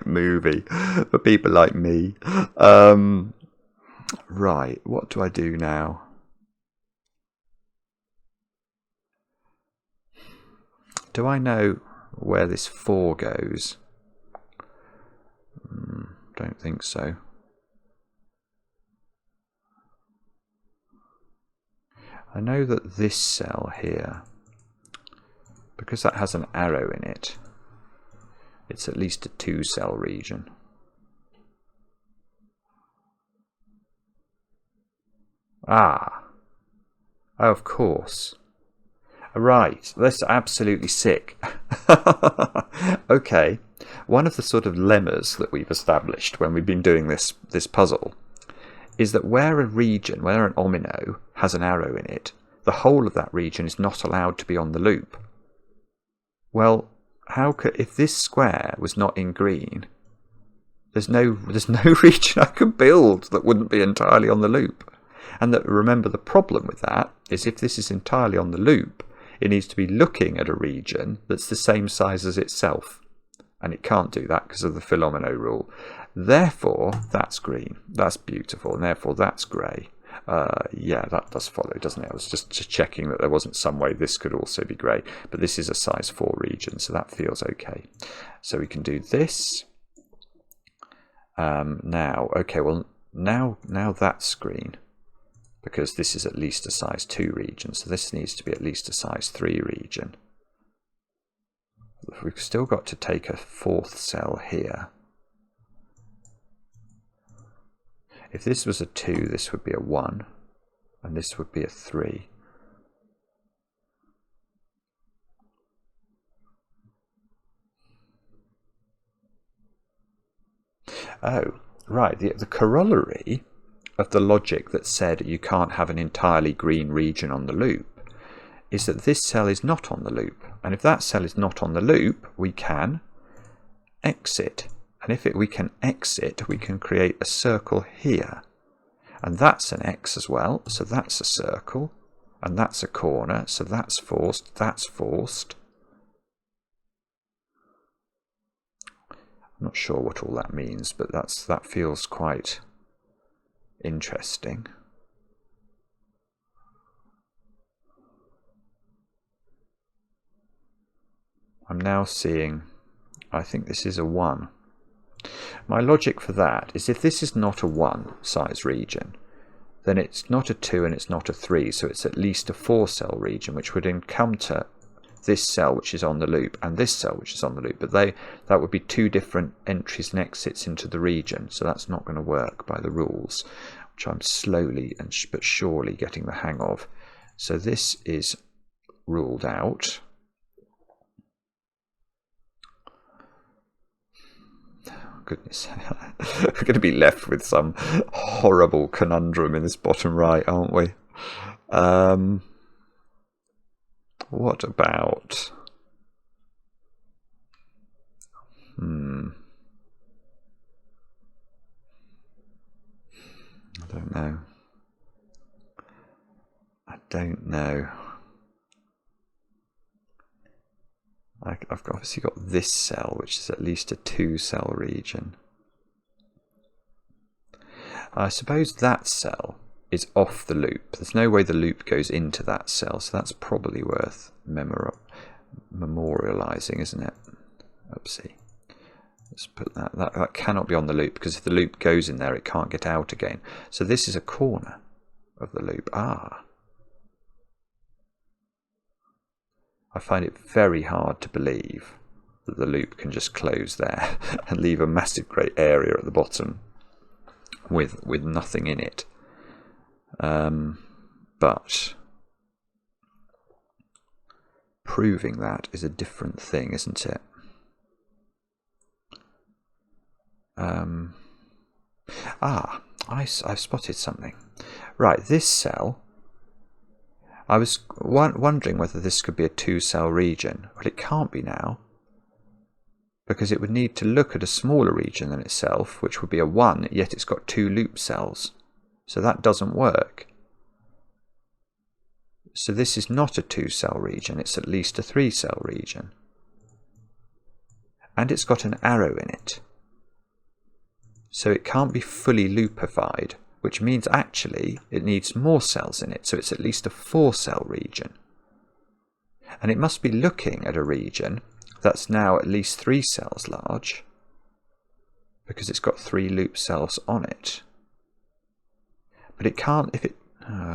movie for people like me. Right, what do I do now? Do I know where this 4 goes? Don't think so. I know that this cell here, because that has an arrow in it, it's at least a 2-cell region. Ah, oh, of course. Right, that's absolutely sick. Okay, one of the sort of lemmas that we've established when we've been doing this puzzle is that where a region, where an omino has an arrow in it, the whole of that region is not allowed to be on the loop. Well, how could, if this square was not in green, there's no region I could build that wouldn't be entirely on the loop. And that, remember, the problem with that is if this is entirely on the loop, it needs to be looking at a region that's the same size as itself. And it can't do that because of the Philomeno rule. Therefore, that's green. That's beautiful. And therefore, that's grey. Yeah, that does follow, doesn't it? I was just checking that there wasn't some way this could also be grey. But this is a size 4 region, so that feels okay. So we can do this. Now, okay, well, now that's green, because this is at least a size 2 region, so this needs to be at least a size 3 region. We've still got to take a 4th cell here. If this was a 2, this would be a 1, and this would be a 3. Oh, right, the corollary of the logic that said you can't have an entirely green region on the loop is that this cell is not on the loop. And if that cell is not on the loop, we can exit. And if we can exit, we can create a circle here. And that's an X as well, so that's a circle. And that's a corner, so that's forced, that's forced. I'm not sure what all that means, but that feels quite interesting. I'm now seeing, I think this is a 1. My logic for that is if this is not a 1 size region, then it's not a 2 and it's not a 3, so it's at least a 4-cell region, which would encounter this cell which is on the loop and this cell which is on the loop, but that would be 2 different entries and exits into the region, so that's not going to work by the rules, which I'm slowly but surely getting the hang of. So this is ruled out. Goodness, we're going to be left with some horrible conundrum in this bottom right, aren't we? What about... I don't know. I don't know. I've obviously got this cell, which is at least a 2-cell region. I suppose that cell is off the loop. There's no way the loop goes into that cell, so that's probably worth memorializing, isn't it? Oopsie. Let's put that cannot be on the loop, because if the loop goes in there, it can't get out again. So this is a corner of the loop. Ah. I find it very hard to believe that the loop can just close there and leave a massive grey area at the bottom with nothing in it. But proving that is a different thing, isn't it? I've spotted something. Right, this cell, I was wondering whether this could be a 2-cell region, but it can't be now, because it would need to look at a smaller region than itself, which would be a 1, yet it's got 2 loop cells. So that doesn't work. So this is not a 2-cell region, it's at least a 3-cell region. And it's got an arrow in it. So it can't be fully loopified, which means actually it needs more cells in it, so it's at least a 4-cell region. And it must be looking at a region that's now at least 3 cells large, because it's got 3 loop cells on it. But it can't, if it,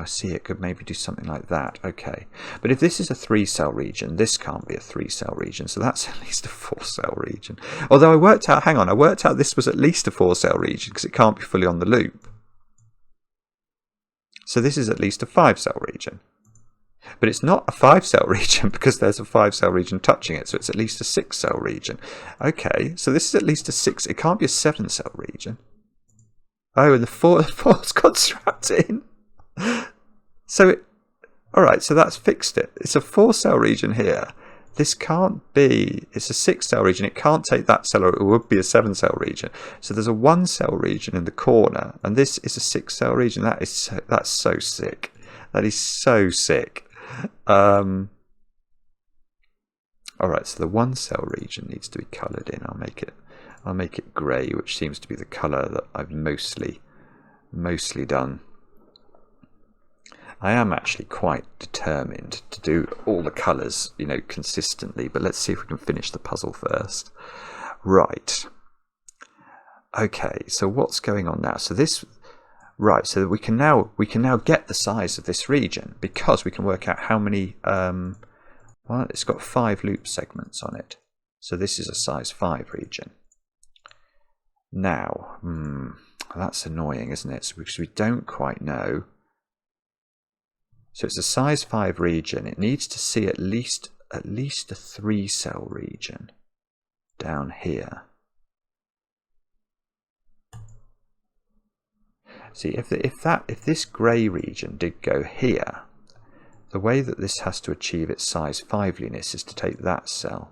see, it could maybe do something like that, okay. But if this is a 3-cell region, this can't be a 3-cell region, so that's at least a 4-cell region. Although I worked out, hang on, I worked out this was at least a 4-cell region, because it can't be fully on the loop. So this is at least a 5-cell region. But it's not a 5-cell region because there's a 5-cell region touching it, so it's at least a 6-cell region. Okay, so this is at least a 6, it can't be a 7-cell region. Oh, and the 4's got strapped in. So, alright, so that's fixed it. It's a 4-cell region here. This can't be, it's a 6-cell region. It can't take that cell, or it would be a 7-cell region. So there's a 1-cell region in the corner, and this is a 6-cell region. That's so sick. That is so sick. Alright, so the 1-cell region needs to be coloured in. I'll make it grey, which seems to be the colour that I've mostly done. I am actually quite determined to do all the colours, you know, consistently, but let's see if we can finish the puzzle first. Right. Okay, so what's going on now? So this, right, so we can now get the size of this region, because we can work out how many, well, it's got 5 loop segments on it. So this is a size 5 region. Now, that's annoying, isn't it? So because we don't quite know. So it's a size 5 region. It needs to see at least a 3-cell region down here. See, if this grey region did go here, the way that this has to achieve its size 5liness is to take that cell,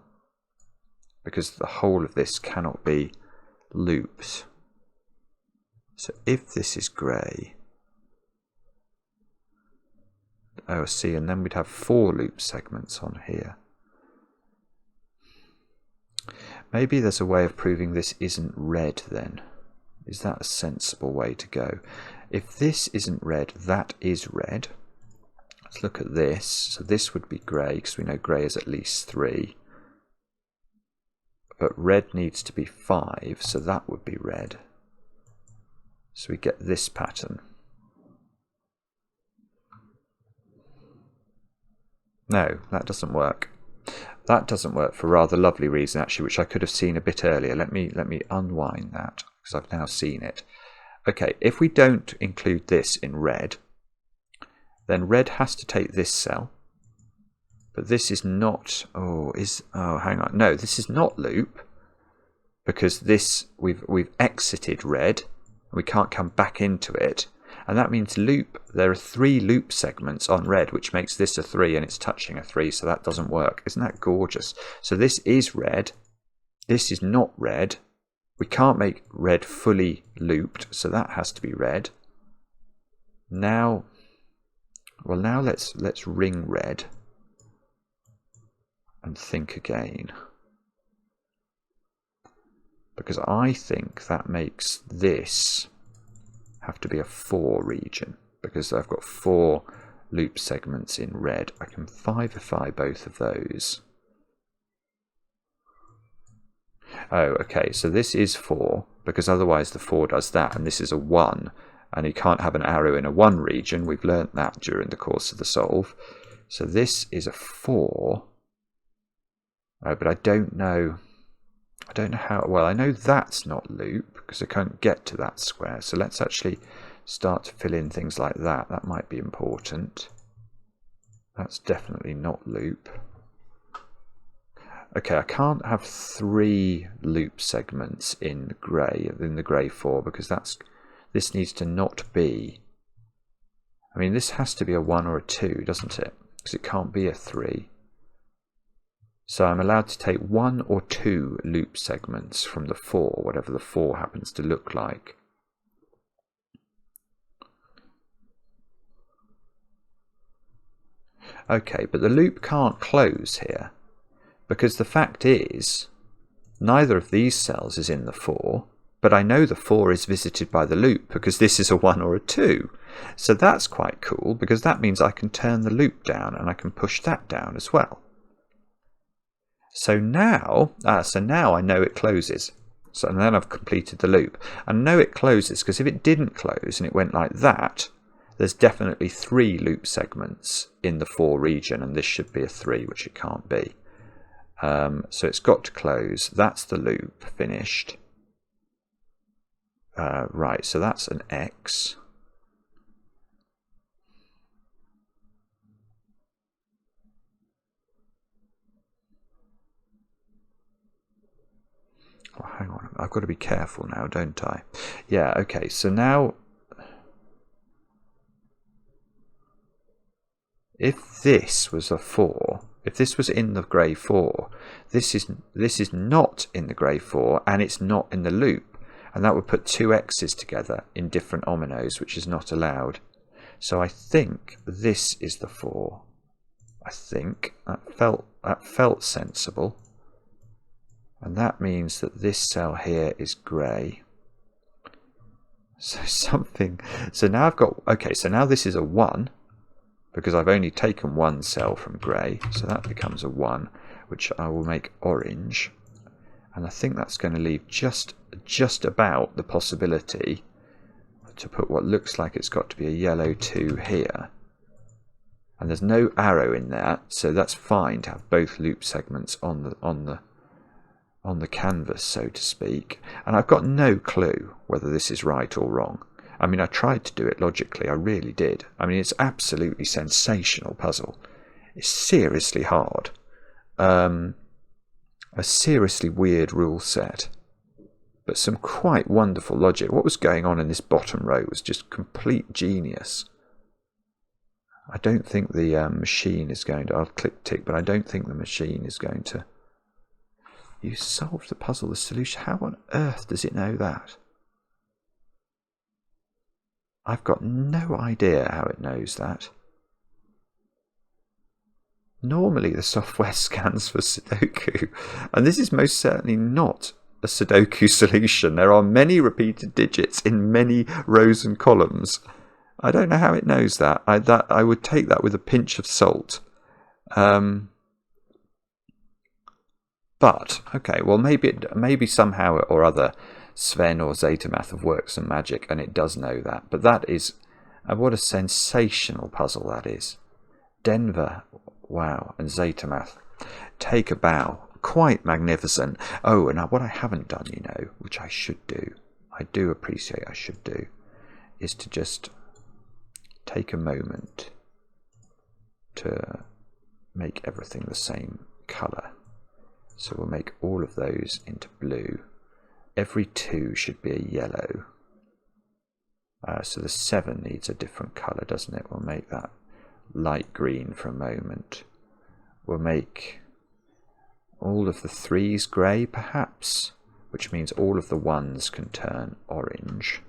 because the whole of this cannot be loops. So if this is grey, oh, see, and then we'd have 4 loop segments on here. Maybe there's a way of proving this isn't red then. Is that a sensible way to go? If this isn't red, that is red. Let's look at this. So this would be grey, because we know grey is at least 3. But red needs to be 5, so that would be red. So we get this pattern. No, that doesn't work. That doesn't work for a rather lovely reason, actually, which I could have seen a bit earlier. Let me unwind that, because I've now seen it. Okay, if we don't include this in red, then red has to take this cell. But this is not, oh, hang on. No, this is not loop, because this, we've exited red, and we can't come back into it. And that means loop, there are 3 loop segments on red, which makes this a 3, and it's touching a 3, so that doesn't work. Isn't that gorgeous? So this is red. This is not red. We can't make red fully looped, so that has to be red. Now, well, now let's ring red and think again. Because I think that makes this have to be a 4 region, because I've got 4 loop segments in red. I can 5ify both of those. Oh, okay, so this is 4, because otherwise the 4 does that, and this is a 1, and you can't have an arrow in a 1 region. We've learnt that during the course of the solve. So this is a 4. Oh, but I don't know how, well, I know that's not loop, because I can't get to that square. So let's actually start to fill in things like that. That might be important. That's definitely not loop. Okay, I can't have 3 loop segments in the grey 4, because this needs to not be. I mean, this has to be a 1 or a 2, doesn't it? Because it can't be a 3. So I'm allowed to take 1 or 2 loop segments from the 4, whatever the 4 happens to look like. Okay, but the loop can't close here, because the fact is, neither of these cells is in the 4, but I know the 4 is visited by the loop because this is a 1 or a 2. So that's quite cool, because that means I can turn the loop down and I can push that down as well. So now I know it closes. So then I've completed the loop. I know it closes because if it didn't close and it went like that, there's definitely 3 loop segments in the 4 region, and this should be a 3, which it can't be. So it's got to close. That's the loop finished. Right, so that's an X. Oh, hang on, I've got to be careful now, don't I? Yeah, okay, so now if this was a 4, if this was in the grey 4, this is not in the grey 4, and it's not in the loop, and that would put 2 X's together in different ominos, which is not allowed. So I think this is the 4. I think that felt sensible, and that means that this cell here is grey. So now I've got, okay, so now this is a 1, because I've only taken 1 cell from grey, so that becomes a 1, which I will make orange, and I think that's going to leave just about the possibility to put what looks like it's got to be a yellow 2 here. And there's no arrow in there, so that's fine to have both loop segments on the canvas, so to speak. And I've got no clue whether this is right or wrong. I mean, I tried to do it logically, I really did. I mean, it's absolutely sensational puzzle. It's seriously hard. A seriously weird rule set, but some quite wonderful logic. What was going on in this bottom row was just complete genius. I don't think the machine is going to... I'll click tick, but I don't think the machine is going to... You solved the puzzle, the solution. How on earth does it know that? I've got no idea how it knows that. Normally the software scans for Sudoku, and this is most certainly not a Sudoku solution. There are many repeated digits in many rows and columns. I don't know how it knows that. I would take that with a pinch of salt. But okay, well maybe somehow or other Sven or zetamath have worked some magic and it does know that. But that is what a sensational puzzle that is. Denver, wow, and zetamath, take a bow. Quite magnificent. Oh, and what I haven't done, you know, which I should do, I do appreciate I should do, is to just take a moment to make everything the same colour. So we'll make all of those into blue. Every 2 should be a yellow. So the 7 needs a different colour, doesn't it? We'll make that light green for a moment. We'll make all of the 3s grey, perhaps, which means all of the 1s can turn orange.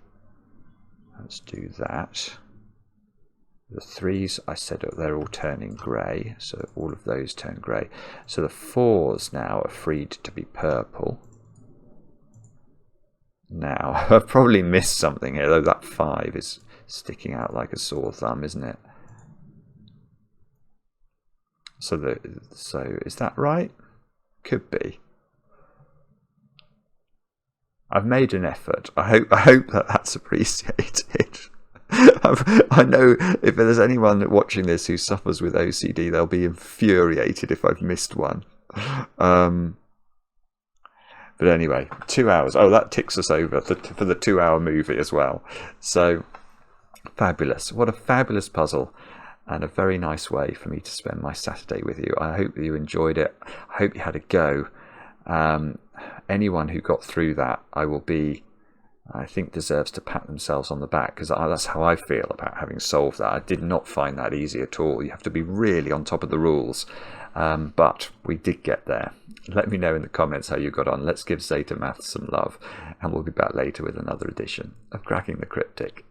Let's do that. The 3s, I said they're all turning grey, so all of those turn grey. So the 4s now are freed to be purple. Now, I've probably missed something here, though that 5 is sticking out like a sore thumb, isn't it? So is that right? Could be. I've made an effort. I hope that that's appreciated. I know if there's anyone watching this who suffers with OCD, they'll be infuriated if I've missed one. But anyway, 2 hours. Oh, that ticks us over for the 2-hour movie as well. So, fabulous. What a fabulous puzzle. and a very nice way for me to spend my Saturday with you. I hope you enjoyed it. I hope you had a go. Anyone who got through that, I think deserves to pat themselves on the back, because that's how I feel about having solved that. I did not find that easy at all. You have to be really on top of the rules, but we did get there. Let me know in the comments how you got on. Let's give zetamath some love, and we'll be back later with another edition of Cracking the Cryptic.